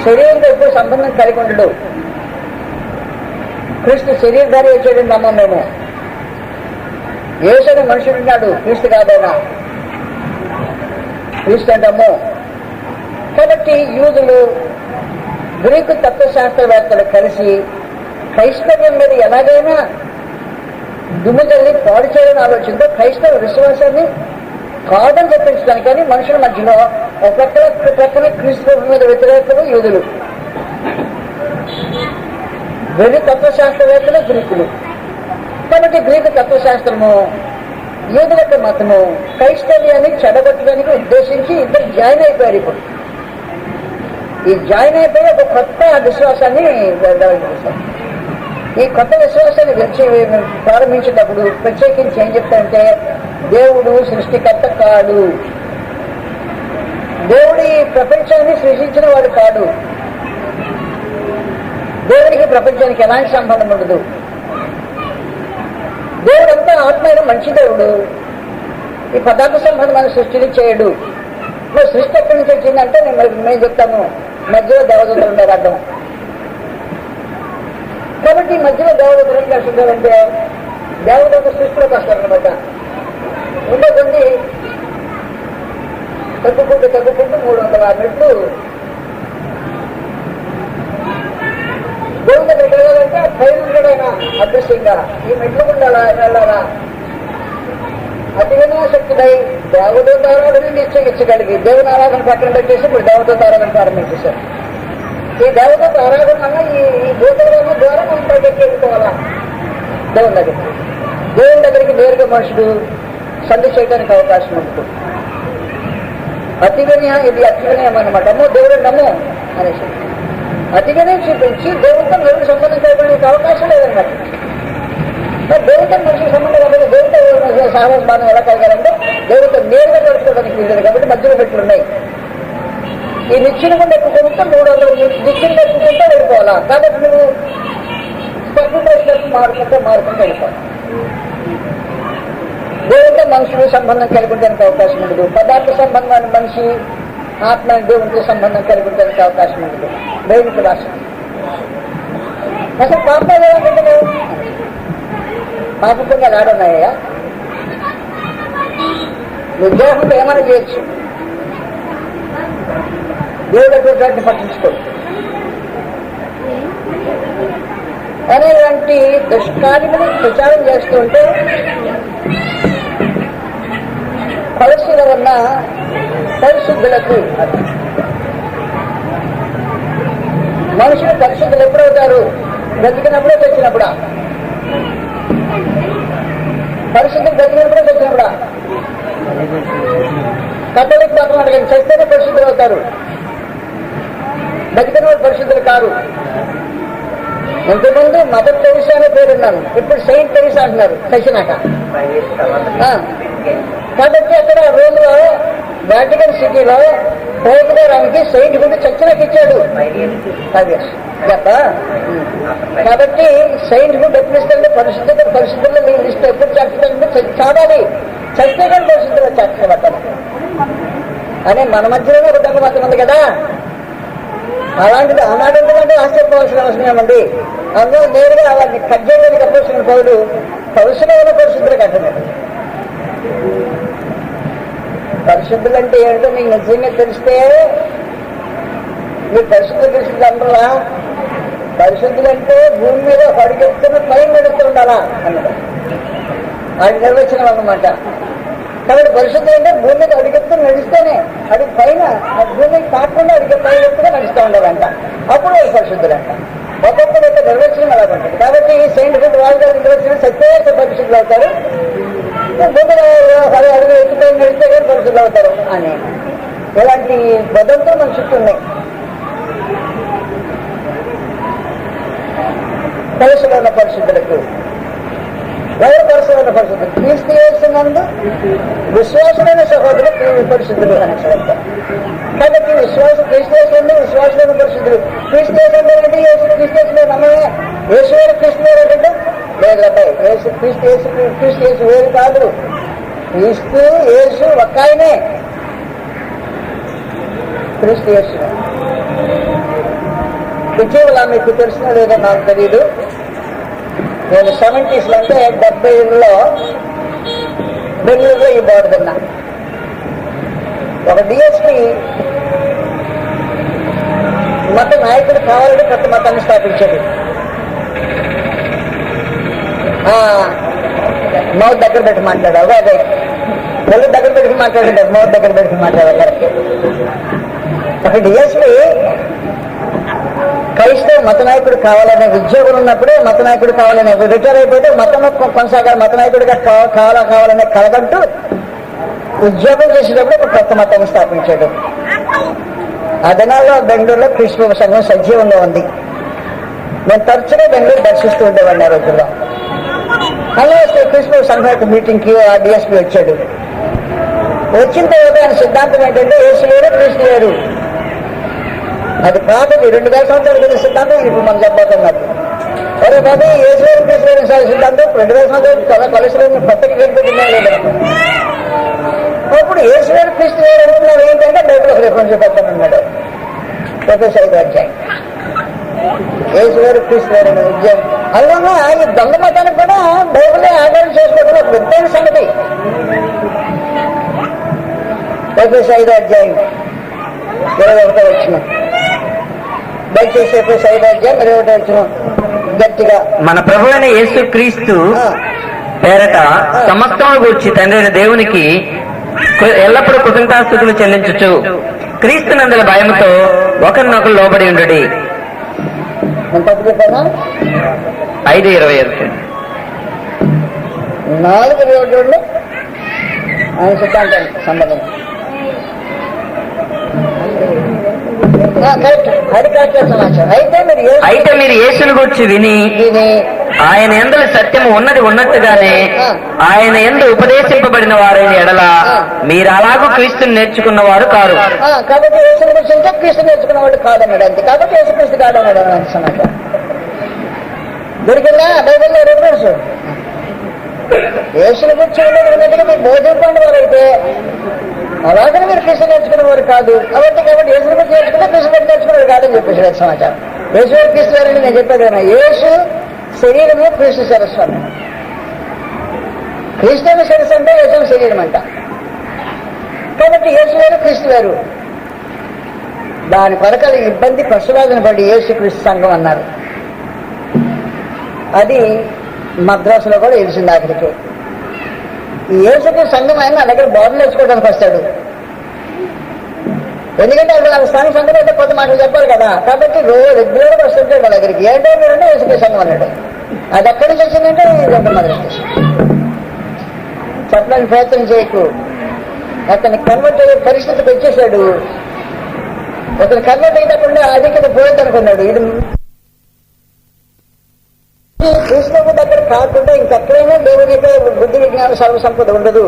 శరీరంతో ఎప్పుడు సంబంధం కలిగి ఉండడు. క్రీస్తు శరీరధారి వచ్చాడు నమ్మం మేము. యేసు మనుషుడున్నాడు, క్రీస్తు కాదైనా. క్రీస్తు అంటాము. కాబట్టి యూదులు గ్రీకు తత్వశాస్త్రవేత్తలు కలిసి క్రైస్తవ్యం మీద ఎలాగైనా దుమ్ముజల్లి పాడు చేయాలని ఆలోచనతో క్రైస్తవ విశ్వాసాన్ని కాదని చెప్పించడానికి కానీ మనుషుల మధ్యలో ప్రక్కన క్రీస్తు మీద వ్యతిరేకలు యూదులు, వెర్రి తత్వశాస్త్రవేత్తలు గ్రీకులు. కాబట్టి గ్రీకు తత్వశాస్త్రము, యూదుల యొక్క మతము క్రైస్తవ్యాన్ని చెడగొట్టడానికి ఉద్దేశించి ఇద్దరు జాయిన్ అయిపోయారు. ఇప్పుడు ఈ జాయిన్ అయిపోయి ఒక కొత్త విశ్వాసాన్ని డెవలప్ చేశారు. ఈ కొత్త విశ్వాసాన్ని ప్రారంభించేటప్పుడు ప్రత్యేకించి ఏం చెప్తారంటే దేవుడు సృష్టికర్త కాడు, దేవుడు ఈ ప్రపంచాన్ని సృష్టించిన వాడు కాదు, దేవుడికి ప్రపంచానికి ఎలాంటి సంబంధం ఉండదు, దేవుడంతా ఆత్మైన మంచి దేవుడు, ఈ పదార్థ సంబంధమైన సృష్టిని చేయడు. మరి సృష్టి ఎక్కడి నుంచి వచ్చిందంటే మేము చెప్తాము మధ్యలో దేవదూతలు ఉన్నారు అర్థం. కాబట్టి మధ్యలో దేవదూతలు ఎట్లా వస్తుంటారంటే దేవదూత సృష్టిలోకి వస్తారనమాట. ఉండే కొన్ని తగ్గుకుంటూ 306 మెట్లు దేవుడి దగ్గరికి వెళ్ళాలంటే పైన ఉండడైనా అదృశ్యంగా ఈ మెట్లు ఉండాలా వెళ్ళాలా అతిగా శక్తుడై దేవదూత ఆరాధన నిశ్చయించగలిగి దేవుని ఆరాధన పక్కన పెట్టేసి ఇప్పుడు దేవదూత ఆరాధన ప్రారంభించేశారు. ఈ దేవదూత ఆరాధన వల్ల ఈ భూతరాధన ద్వారా మనం పైకి వెళ్ళిపోవాలా దేవుని దగ్గరికి నేరుగా మనుషుడు సంధి చేయడానికి అవకాశం ఉంటుంది. అతివినయం, ఇది అతివినయం అన్నమాట. అమ్మో దేవుడు నమ్ము అనేసి అతివినయం చూపించి దేవుడితో నేరుగా సంబంధం చేయడానికి అవకాశం లేదన్నమాట. దేవుడితో మనిషికి సంబంధం కాబట్టి దేవుడితో సహవాసం ఎలా కలగాలంటే దేవుడితో నేరుగా నడుచుకోవడానికి వీలేదు. కాబట్టి మధ్యలో పెట్లు ఉన్నాయి. ఈ నిచ్చిన గుండా ఎక్కుకుంటే 300 నిచ్చిన ఎక్కుకుంటే వెళ్ళిపోవాలా. కాబట్టి నువ్వు స్టెప్ మారుకుంటే వెళ్ళిపోవాలి. దేవుడితో మనుషులు సంబంధం కలిగి ఉండడానికి అవకాశం ఉండదు. పదార్థ సంబంధమైన మనిషి ఆత్మ దేవుడితో సంబంధం కలిగి ఉండడానికి అవకాశం ఉండదు. దేవుడికి రాశ అసలు పాపాలు ఏమంటే పాపంగా ఆడున్నాయా? నిర్దేహంతో ఏమైనా చేయొచ్చు, దేవుడు వాటిని పట్టించుకోడు అనేటువంటి దుష్కార్యములు ప్రచారం చేస్తుంటే పరిస్థితులు ఉన్న పరిశుద్ధులకు మనుషులు పరిశుద్ధులు ఎప్పుడవుతారు? బ్రతికినప్పుడే తెచ్చినప్పుడా? పరిశుద్ధులు బ్రతికినప్పుడే తెచ్చినప్పుడా? కథలిక్ మతం అడగండి, చస్తేనే పరిశుద్ధులు అవుతారు, బతికిన వాళ్ళు పరిశుద్ధులు కారు. ఇంతకుముందు మదర్ తెరిసా అనే పేరున్నాను, ఇప్పుడు సెయింట్ తెరిసా అంటున్నారు చచ్చినాక. కాబట్టి అక్కడ రోమ్లో వాటికన్ సిటీలో పోతుగారానికి సెయింట్ గుడి చచ్చినాక ఇచ్చాడు. కాబట్టి సెయింట్ గుడ్ ఎప్పుడు ఇస్తారంటే పరిశుద్ధులు మీరు లిస్ట్ ఎప్పుడు చేస్తారంటే చావాలి, చస్తే కానీ పరిశుద్ధులు చేస్తాం అని మన మధ్యలోనే ఒక దొంగ మతం ఉంది కదా. అలాంటిది ఆనాడంటే ఆశ్చర్యపోవాల్సిన అవసరం ఏమండి? అందులో నేరుగా వాటిని కట్ చేయడానికి అప్పవలసిన పౌరులు పరుషులైన పరిశుద్ధులు కట్టలేదు. పరిశుద్ధులు అంటే ఏంటో మీకు నిజంగా తెలిస్తే మీరు పరిశుద్ధులు తెలిసింది అందరా? పరిశుద్ధులంటే భూమి మీద అడుగెత్తున్న పైన నడుస్తూ ఉండాలా అన్నది అది నిర్వచనం అన్నమాట. కాబట్టి పరిశుద్ధులు అంటే భూమి మీద అడుగెత్తుని నడిస్తేనే అది పైన భూమికి కాకుండా పైన ఎత్తుగా నడుస్తూ ఉండాలంట, అప్పుడు అది పరిశుద్ధులంట. ఒక్కొక్కరు యొక్క నిర్వచనం అలా ఉంటుంది. కాబట్టి సెయింట్ గుడ్ వాళ్ళ గారి నిర్వచనం సత్యవేత పరిశుద్ధులు అవుతారు, భూమిలో 10 అడుగులు ఎత్తుపై నడిస్తే కానీ పరిశుద్ధులు అవుతారు అని ఇలాంటి బదంతో మన చుట్టూ ఉన్నాయి. వయసులో ఉన్న పరిశుద్ధులకు ఎవరు పరిశుభ్రత పరిశుద్ధులు? క్రీస్తు యేసునందు విశ్వాసులైన సహోదరులు పరిశుద్ధులు అని చెప్తారు. కాబట్టి క్రీస్తు యేసునందు విశ్వాసులైన పరిశుద్ధులు. క్రీస్తు యేసు అంటే యేసు క్రీస్తు యేసులో నమ్మమే. యేసు వేరు క్రీస్తు వేరు అంటే లేదు అబ్బాయి. క్రీస్తు యేసు వేరు కాదు, క్రీస్తు యేసు ఒక్క ఆయనే. క్రీస్తు యేసు ఇటీవల మీకు తెలిసిన లేదో నాకు తెలియదు, నేను 70s అంటే 70లో బెంగళూరులో ఈ బోర్డు తిన్నా. ఒక డిఎస్పీ మత నాయకుడు కావాలని కొత్త మతాన్ని స్థాపించాడు. మౌత్ దగ్గర పెట్టి మాట్లాడాలి. అదే ఒళ్ళు దగ్గర పెట్టి మాట్లాడుంటారు, మౌత్ దగ్గర పెట్టి మాట్లాడాలి. కరెక్ట్. అక్కడ డిఎస్పీ క్రైస్తవ మత నాయకుడు కావాలనే ఉద్యోగం ఉన్నప్పుడే మత నాయకుడు కావాలనే, రిటైర్ అయిపోతే మతం కొనసాగాలి, మత నాయకుడిగా కావాలనే కలగంటూ ఉద్యోగం చేసేటప్పుడు ఒక కొత్త మతాన్ని స్థాపించాడు. ఆ దినాల్లో బెంగళూరులో క్రీస్తు సంఘం సజీవంగా ఉంది. నేను తరచుగా బెంగళూరు దర్శిస్తూ ఉండేవాడిని ఆ రోజుల్లో. అలా క్రీస్తు సంఘం యొక్క మీటింగ్ కి ఆ డిఎస్పీ వచ్చాడు. వచ్చిన తర్వాత ఆయన సిద్ధాంతం ఏంటంటే యేసు లేరు, క్రీస్తు లేరు. అది కాదు, 2000 సంవత్సరాల క్రితం సిద్ధాంతం ఇప్పుడు మనం చెప్పబోతున్నారు. అరే బాబు, యేసు లేరు, క్రీస్తు లేరు సిద్ధాంతం 2000 సంవత్సరాలు కదా కలిసిలేని కొత్తగా వెళ్ళిపోతుందా లేదా? అప్పుడు యేసు లేరు, క్రీస్తు లేరు అంటున్నారు ఏంటంటే బైబిల్ ఒక రిఫరెన్స్ చెప్పానన్నాడు. ప్రొఫెసర్ 5వ అధ్యాయం యేసు లేరు, క్రీస్తు లేరు అనే ఉద్యోగం. అందువల్ల ఈ దొంగ మతానికి కూడా బైబిలే ఆధారం చేసుకోవడం ఒక విత్తైన సంగతి. ప్రొఫెసర్ 5వ అధ్యాయం 21వ వచనం. దయచేసి ప్రొఫెసర్ 5వ అధ్యాయం 21వ వచనం గట్టిగా. మన ప్రభువైన యేసు క్రీస్తు పేరట సమస్తమును గూర్చి తండ్రి అయిన దేవునికి ఎల్లప్పుడూ కృతజ్ఞతాస్తుతులు చెల్లించుచు క్రీస్తు నందల భయముతో ఒకరినొకరు లోబడి ఉండుడి. 5:27 4:27 ఆయన సిద్ధాంతానికి సంబంధించి సమాచారం. అయితే మీరు యేసును గురించి విని ఆయన యందు సత్యము ఉన్నది ఉన్నట్టుగానే ఆయన యందు ఉపదేశింపబడిన వారైన ఎడల మీరు అలాగూ క్రీస్తుని నేర్చుకున్న వారు కారు. కాబట్టి యేసుని గురించి క్రీస్తు నేర్చుకున్నవాడు కాదన్నాడు అంతే. కాబట్టి యేసు క్రీస్తు కాదన్నాడు అన్నది సమాచారం. దొరికిందా బైబిల్లో రిఫరెన్స్? యేసుని గురించి ఉన్నట్టుగా మీరు బోధింపండి వారైతే అలాగనే మీరు క్రీస్తు నేర్చుకునేవారు కాదు. కాబట్టి యేసుని గురించి నేర్చుకుంటే క్రీస్తు గురించి నేర్చుకునేవారు కాదని చెప్పేసి సమాచారం. యేసు క్రీస్తు గారని నేను చెప్పేది యేసు శరీరము, క్రీస్తు శిరస్సు అన్న. క్రీస్తు శిరస్సు అంటే యేసు శరీరం అంట. కాబట్టి యేసు వేరు, క్రీస్తు వేరు. దాని కొరకల ఇబ్బంది పశురాజును పడి యేసు క్రీస్తు సంఘం అన్నారు. అది మద్రాసులో కూడా తెలిసింది ఆఖరికి. ఈ యేసుకి సంఘం ఆయన నా దగ్గర బాబులు వేసుకోవడానికి వస్తాడు. ఎందుకంటే అక్కడ స్థానిక సంఘం అయితే కొత్త మాటలు చెప్పాలి కదా. కాబట్టి రెగ్యులర్గా వస్తుంటాడు నా దగ్గరికి. ఏంటో మీరంటే యేసుకి సంఘం అన్నాడు. అది ఎక్కడి నుంచి వచ్చిందంటే ఇదంతా మొదలు చెప్పడానికి ప్రయత్నం చేయకు. అతన్ని కన్వర్ట్ అయ్యే పరిస్థితికి వచ్చేసాడు. అతను కన్వర్ట్ అయినప్పుడు అధికత పోయేదనుకున్నాడు. ఇది కృష్ణకు దగ్గర కాకుండా ఇంకెక్కడైనా దేవుని బుద్ధి విజ్ఞాన సర్వసంపద ఉండదు.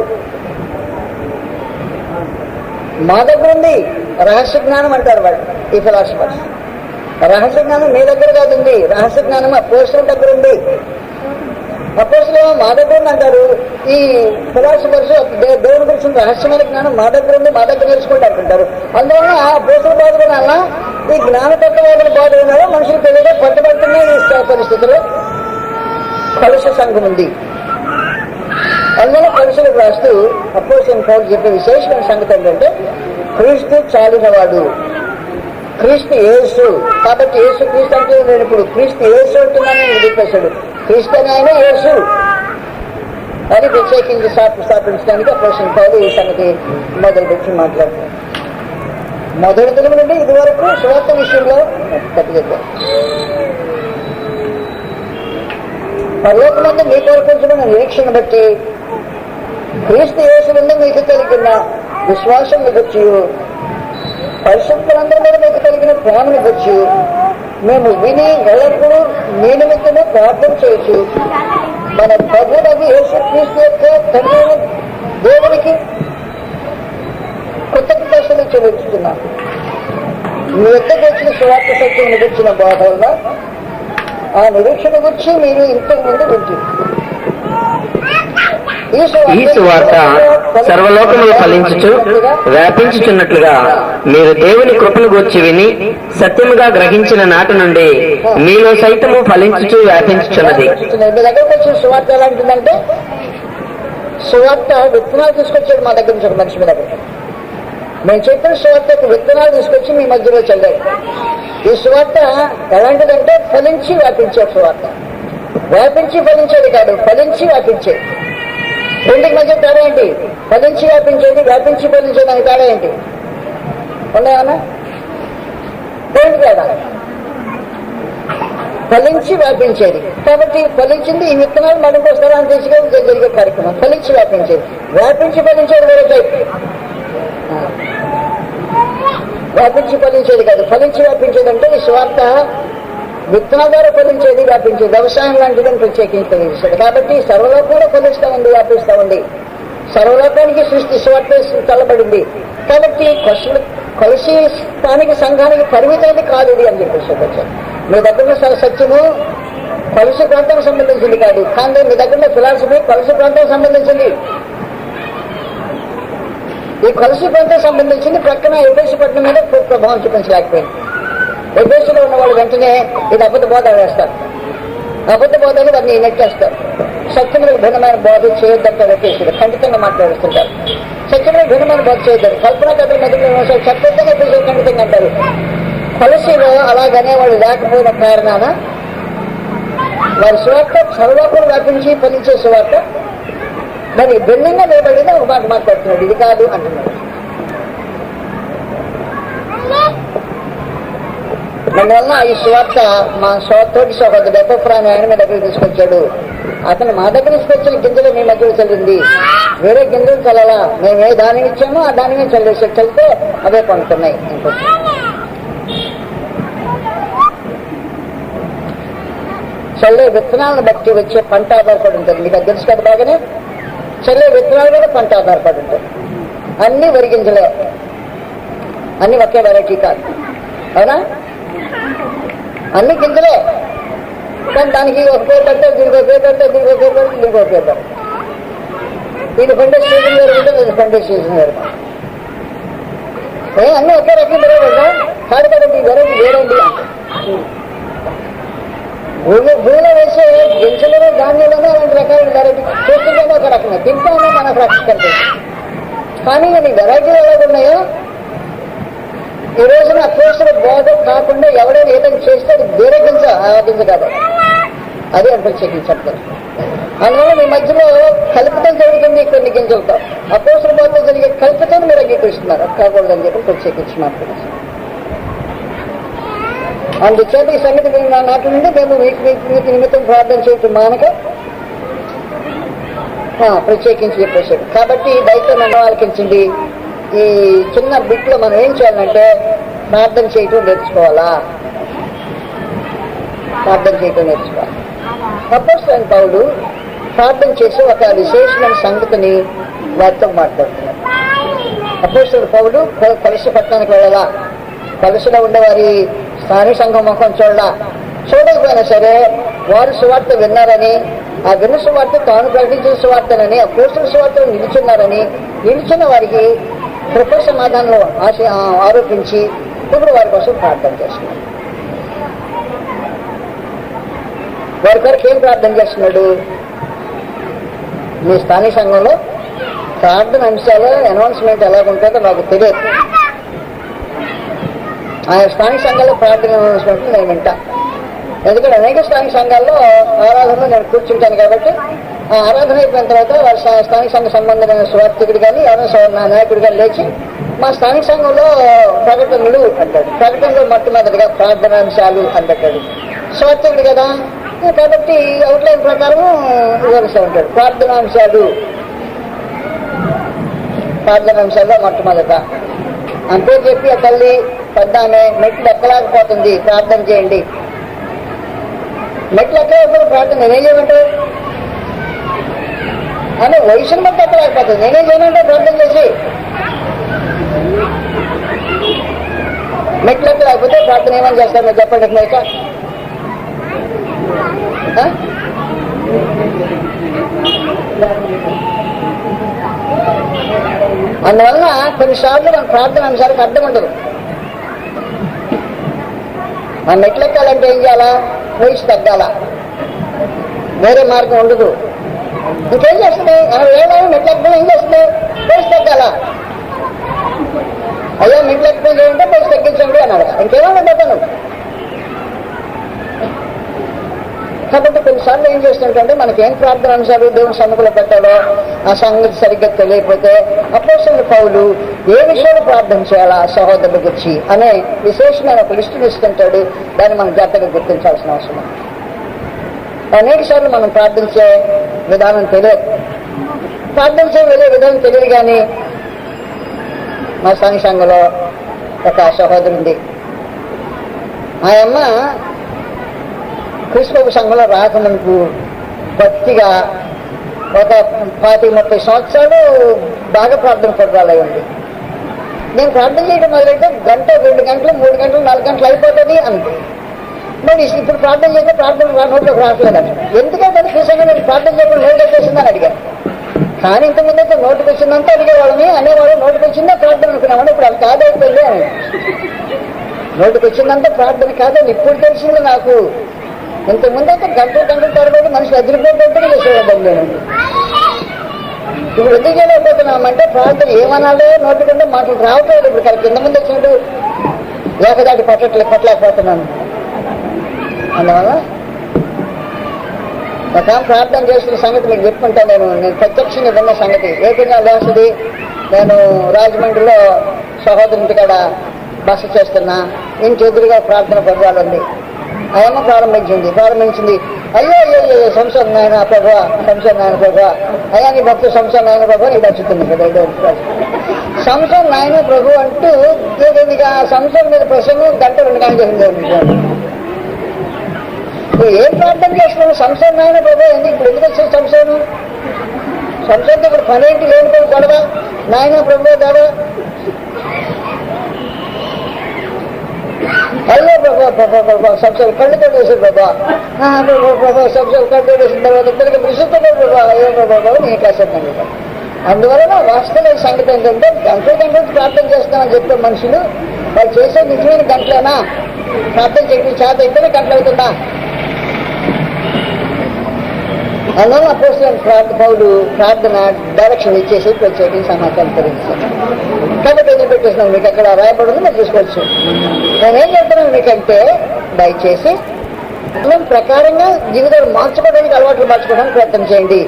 మా దగ్గర ఉంది రహస్య జ్ఞానం అంటారు వాళ్ళు ఈ ఫిలాసఫర్స్. రహస్య జ్ఞానం మీ దగ్గర కాదు ఉంది. రహస్య జ్ఞానం అపోస్తుల దగ్గర ఉంది. అపోస్తులేమో మా దగ్గర ఉంది అంటారు. ఈ ఫిలాసఫర్స్ దేవుని గురించి రహస్యమైన జ్ఞానం మా దగ్గర ఉంది, మా దగ్గర తెలుసుకుంటూ అంటుంటారు. అందువల్ల ఆ అపోస్తుల బాధ వల్ల ఈ జ్ఞానతత్వవాదుల బాధ ఉన్నారో మనుషులు తెలియదు పట్టుబడుతున్నాయి. ఈ పరిస్థితుల్లో కలుష సంఘం ఉంది. అందువల్ల కలుషులకు రాస్తూ అపోస్తలుడైన పౌలు చెప్పే విశేషమైన సంగతి ఏంటంటే క్రీస్తు చాలినవాడు, క్రీస్తు యేసు. కాబట్టి యేసు క్రీస్తు అంటే నేను ఇప్పుడు క్రీస్తు యేసు అంటున్నాను నేను చెప్పేశాడు. క్రీస్తు అని ఆయన యేసు అని ప్రత్యేకించి స్థాపించడానికి అపోస్తలుడైన పౌలు ఈ సంగతి మొదలుపెట్టి మాట్లాడుతున్నాను. మొదటి తెలుగు నుండి ఇది వరకు సువార్త విషయంలో కట్టి చెప్పారు. పర్లోకమందు మీ కోరుకుంటున్న నిరీక్షణ బట్టి క్రీస్తు యేసు నుండి మీకు కలిగిన విశ్వాసం గురించి పరిశుద్ధులందరి మీద మీకు కలిగిన ప్రేమను గురించి మేము విని ఎల్లప్పుడూ మీ నిమిత్తము ప్రార్థన చేయొచ్చు. మన ప్రభువునకు యేసు క్రీస్తు యొక్క తండ్రి దేవునికి కృతజ్ఞతలు చెల్లిస్తున్నాం. మీ యొక్కకు వచ్చిన సువార్త సత్యం గురించిన బోధ వల్ల ఆ నిరీక్షణ గురించి మీరు ఇంతకు ముందు గుర్తించారు. ఈ సువార్త సర్వలోకములు ఫలించుచు వ్యాపించుచున్నట్లుగా మీరు దేవుని కృపను గూర్చి విని సత్యముగా గ్రహించిన నాటి నుండి మీలో సైతము ఫలించుచు వ్యాపించుచున్నది. మీ దగ్గరకు వచ్చిన సువార్త ఎలా ఉంటుందంటే సువార్త విత్తనాలు తీసుకొచ్చాడు మా దగ్గర నుంచి ఒక మనిషి మీ దగ్గర. మేము చెప్పిన సువార్తకు విత్తనాలు తీసుకొచ్చి మీ మధ్యలో చల్లాడు. ఈ సువార్త ఎలాంటిదంటే ఫలించి వ్యాపించే సువార్త. వ్యాపించి ఫలించేది కాదు, ఫలించి వ్యాపించేది. రెండింటి మధ్య తేడా ఏంటి? ఫలించి వ్యాపించేది, వ్యాపించి ఫలించేది అని తేడా ఏంటి? ఉన్నాయన్నా? ఏంటి తేడా? ఫలించి వ్యాపించేది. కాబట్టి ఫలించింది ఈ విత్తనాలు మరింత స్థలాన్ని తీసుకెళ్ళి జరిగే కార్యక్రమం. ఫలించి వ్యాపించేది. వ్యాపించి ఫలించేది వేరే టైప్. వ్యాపించి ఫలించేది కాదు, ఫలించి వ్యాపించేది అంటే ఈ స్వార్థ విత్తనాల ద్వారా ఫలించేది, వ్యాపించేది. వ్యవసాయం లాంటిదని ప్రత్యేకించి తెలియజేస్తుంది. కాబట్టి సర్వలోకంలో ఫలిస్తూ ఉంది, వ్యాపిస్తూ ఉంది. సర్వలోకానికి సృష్టి స్వార్థ చల్లబడింది. కాబట్టి కొలసి స్థానిక సంఘానికి పరిమితమైనది కాదు ఇది అని చెప్పేసి వచ్చారు. మీ దగ్గర సత్యము కొలసి ప్రాంతానికి సంబంధించింది కాదు, కానీ మీ దగ్గర ఫిలాసఫీ కొలసి ప్రాంతానికి సంబంధించింది. ఈ కొలసి ప్రాంతానికి సంబంధించింది ప్రక్కన ఎబేసి పట్టణం మీద ప్రభావం చూపించలేకపోయింది. ఎబేసిలో ఉన్న వాళ్ళు వెంటనే ఇది అబద్ధ బోధ వేస్తారు. అబద్ధ బోధని వారిని నెట్టేస్తారు. సత్యములకు భిన్నమైన బోధ చేయొద్దంటారు. ఎబేసిలో ఖండితంగా మాట్లాడుతుంటారు. సత్యములకు భిన్నమైన బోధ చేయొద్దారు. కల్పనా కథల మధ్య ఖచ్చితంగా ఎబేసి ఖండితంగా అంటారు. కొలసీలో అలాగనే వాళ్ళు లేకపోయిన కారణాన వారి సువార్త సర్వలోకం వ్యాపించి ఫలించే సువార్త దానికి భిన్నంగా నిలబడింది ఒక మాట మాట్లాడుతున్నాడు. ఇది కాదు అంటున్నాడు. దానివల్ల ఈ సువార్త మా తోటి సోదరుడు ఎపఫ్రాని ఆయన మీ దగ్గర తీసుకొచ్చాడు. అతను మా దగ్గర తీసుకొచ్చిన గింజలు మీ మధ్యలో చల్లింది. వేరే గింజలు చల్లలా. మేము ఏ దాని ఇచ్చామో ఆ దాని మీద చల్లితే అవే పండుతున్నాయి. చల్లే విత్తనాలను బట్టి వచ్చే పంట ఆధారపడి ఉంటుంది. మీకు అది తెలుసు కదా బాగానే. చల్లే విత్తనాలు కూడా పంట ఆధారపడి ఉంటుంది. అన్ని వరి గింజలే, అన్ని ఒకే వెరైటీ కాదు, అవునా? అన్ని గింజలే, కానీ దానికి ఒక పేరు పెడతారు, దీనికి ఒక పేరు పెడతారు, దీనికి ఒక పేరు పెడతారు, దీనికి ఒక పేరు పెడతారు. దీని పండే సీజన్ వేరు ఉంటుంది, దీని పండే సీజన్ వేరు. అన్నీ ఒకే రకం పెరగదా? కాదు కదండి, వెరైటీ వేరండి. భూమిలో వేసే గింజలలో ధాన్యాలను అలాంటి రకాల వెరైటీ చూస్తుంటేనే ఒక రకమే, తింటానే మనకు రకం కనిపిస్తుంది. కానీ నీ వెరైటీలు ఎలాగున్నాయో ఈ రోజున అత్యవసర బోధ కాకుండా ఎవడైనా ఏదైనా చేస్తే అది వేరే గింజ, ఆ గింజ కాదు, అదే అని ప్రత్యేకించారు. అందువల్ల మీ మధ్యలో కల్పితం జరుగుతుంది. కొన్ని గింజలతో అత్యవసర బోధ జరిగే కల్పితం మీరు అంగీకరిస్తున్నారు. కాకూడదని చెప్పి ప్రత్యేకించి మాట్లాడుతున్నారు. అందుచేత ఈ సంగతి నాటి నుండి మేము మీకు నిమిత్తం ప్రార్థన చేయటం మానక ప్రత్యేకించి చెప్పేశాడు. కాబట్టి దయతో నన్ను ఆలకించింది. ఈ చిన్న బిట్లో మనం ఏం చేయాలంటే ప్రార్థన చేయటం నేర్చుకోవాలా, ప్రార్థన చేయటం నేర్చుకోవాలి. అపోస్తలుడైన పౌలు ప్రార్థన చేసి ఒక విశేషమైన సంగతిని వారితో మాట్లాడుతున్నారు. అపోస్తలుడైన పౌలు కొలసి పట్టణానికి వెళ్ళాలా, కొలసిలో ఉండేవారి స్థానిక సంఘం ముఖం చూడకపోయినా సరే వారు సువార్త విన్నారని, ఆ విన్న సువార్త తాను ప్రకటించిన సువార్తనని, అపోస్తలుల సువార్తను నిలిచున్నారని, నిలిచిన వారికి కృప సమాధానంలో ఆరోపించి ఇప్పుడు వారి కోసం ప్రార్థన చేస్తున్నారు. వారి కొరకు ఏం ప్రార్థన చేస్తున్నాడు? మీ స్థానిక సంఘంలో ప్రార్థన అంశాలు అనౌన్స్మెంట్ ఎలాగుంటుందో నాకు తెలియదు. ఆయన స్థానిక సంఘాల్లో ప్రార్థన అనౌన్స్మెంట్ నేను వింటా. ఎందుకంటే అనేక స్థానిక సంఘాల్లో ఆరాధనలో నేను కూర్చుంటాను. కాబట్టి ఆ ఆరాధన అయిపోయిన తర్వాత వారి స్థానిక సంఘ సంబంధమైన స్వార్థికుడు కానీ ఎవరైనా నాయకుడు కానీ లేచి మా స్థానిక సంఘంలో ప్రకటనలు అంటాడు. ప్రకటనలో మొట్టమొదటిగా ప్రార్థనాంశాలు అంటాడు. స్వార్థికుడు కదా, కాబట్టి అవుట్లైన్ ప్రకారం వివరిస్తూ ఉంటాడు. ప్రార్థనాంశాల్లో మొట్టమొదట అంతే చెప్పి ఆ తల్లి పెద్ద ఆమె మెట్లు ఎక్కలేకపోతుంది, ప్రార్థన చేయండి. మెట్లు ఎక్కలేకపోతే ప్రార్థన నేనేం చేయమంటావు? ఆమె వయసును బట్టి ఎక్కలేకపోతుంది, నేనేం చేయమంటే ప్రార్థన చేసి. మెట్లు ఎక్కలేకపోతే ప్రార్థన ఏమని చేస్తారు మీరు చెప్పండి. మేక అందువలన కొన్నిసార్లు మన ప్రార్థన అంశాలకు అర్థం ఉండదు. ఆ మెట్లెక్కాలంటే ఏం చేయాలా? వయసు తగ్గాల, వేరే మార్గం ఉండదు. ఇంకేం చేస్తుంది? 80 ఏళ్ళు మెట్లెక్కడం ఏం చేస్తుంది? వయసు తగ్గాల. అయ్యా మెట్లెక్కడం చేయంటే వయసు తగ్గించండి అన్నాడు. ఇంకేమో ఉండదు. కాబట్టి కొన్నిసార్లు ఏం చేస్తుంటే మనకి ఏం ప్రార్థన అంశాలు దేవుని సన్నిధిలో పెట్టాలో ఆ సంగతి సరిగ్గా తెలియకపోతే అపోస్తలుడైన పౌలు ఏ విషయాలు ప్రార్థన చేయాలా సహోదరుల గురించి అనే విశేషమైన ఒక లిస్టుని ఇస్తుంటాడు. దాన్ని మనం జాగ్రత్తగా గుర్తించాల్సిన అవసరం. అనేక సార్లు మనం ప్రార్థించే విధానం తెలియదు, ప్రార్థించే విధానం తెలియదు. కానీ మా స్థానిక సంఘంలో ఒక సహోదరు ఉంది. ఆ అమ్మ క్రీస్తు సంఘంలో రాకముందుకు భక్తిగా ఒక 20-30 సంవత్సరాలు బాగా ప్రార్థన పడాలి ఉంది. నేను ప్రార్థన చేయడం మొదలైతే 1 2 గంటలు 3 గంటలు 4 గంటలు అయిపోతుంది అంతే. మరి ఇప్పుడు ప్రార్థన చేస్తే ప్రార్థన నోట్లోకి రావట్లేదండి. ఎందుకంటే కృష్ణంగా నేను ప్రార్థన చేయకుండా నోటు వచ్చేసిందని అడిగాను. కానీ ఇంతకుముందు అయితే నోటుకు వచ్చిందంతా అడిగేవాళ్ళని, అనేవాళ్ళు నోటుకు వచ్చిందా ప్రార్థన అనుకున్నామని. ఇప్పుడు అది కాదైపోయింది అని. నోటుకు వచ్చిందంతా ప్రార్థన కాదని ఇప్పుడు తెలిసింది నాకు. ఇంతకుముందు అయితే గంటలు తరబడి మనుషులు అదిరిపోయేట్టుగా చేసేవాళ్ళం నేను. ఇప్పుడు ఎందుకు చేయలేకపోతున్నామంటే ప్రార్థన ఏమన్నాడో నోటికంటే మాటలు రావట్లేదు. ఇప్పుడు కానీ కింద ముందు వచ్చినట్టు ఏకదాటి పట్టలేకపోతున్నాను. అందువల్ల ఒక ప్రార్థన చేసిన సంగతి మీకు చెప్పుకుంటా. నేను ప్రత్యక్షంగా విన్న సంగతి ఏకంగా లేస్తుంది. నేను రాజమండ్రిలో సహోదరుంటి కాడ బస చేస్తున్నా. ఇంటి ఎదురుగా ప్రార్థన పర్వాలండి. ఆయమ్మ ప్రారంభించింది. అయ్యో సంవత్సరం నాయన ప్రభా, సంవత్సరం నాయన ప్రభా, అయ్యా నీ భక్తు సంవత్సరం నాయన ప్రభా నీ దచ్చుతుంది కదా. సంవత్సరం నాయన ప్రభు అంటూ సంవత్సరం మీద ప్రసంగం 1-2 గంటలు జరిగింది. ఏం ప్రార్థన చేస్తున్నావు? సంవత్సరం నాయన ప్రభు ఎందుకు ఇప్పుడు ఎందుకు వచ్చింది సంవత్సరం? సంవత్సరంతో ఇప్పుడు పనేంటి లేని గొడవ నాయన ప్రభు గొడవ. అయ్యో ప్రభా సంవత్సరాలు కళ్ళు కొట్టేసారు ప్రభా, సంవత్సరాలు కళ్ళు కొట్టేసిన తర్వాత ఇద్దరికి విసుకున్నారు ప్రభా. అయ్యో ప్రభావ నీ కాసేపు. అందువలన వాస్తవ సంగతి ఏంటంటే గంటలు ప్రార్థన చేస్తామని చెప్పే మనుషులు వాళ్ళు చేసే నిజమైన గంటలేనా? ప్రార్థన చేయడం చేత అయితేనే గంటలు అవుతుందా? అందువల్ల అపోస్తలుడైన పౌలు ప్రార్థన డైరెక్షన్ ఇచ్చేసి ప్రత్యేక సమాచారం తెలియజేశాను. కాబట్టి ఎందుకు పెట్టేసినాను మీకు అక్కడ రాయబడింది మీరు చూసుకోవచ్చు. నేనేం చెప్తున్నాను మీకంటే దయచేసి ప్రకారంగా జీవితాలు మార్చుకోవడానికి అలవాట్లు మార్చుకోవడానికి ప్రయత్నం చేయండి.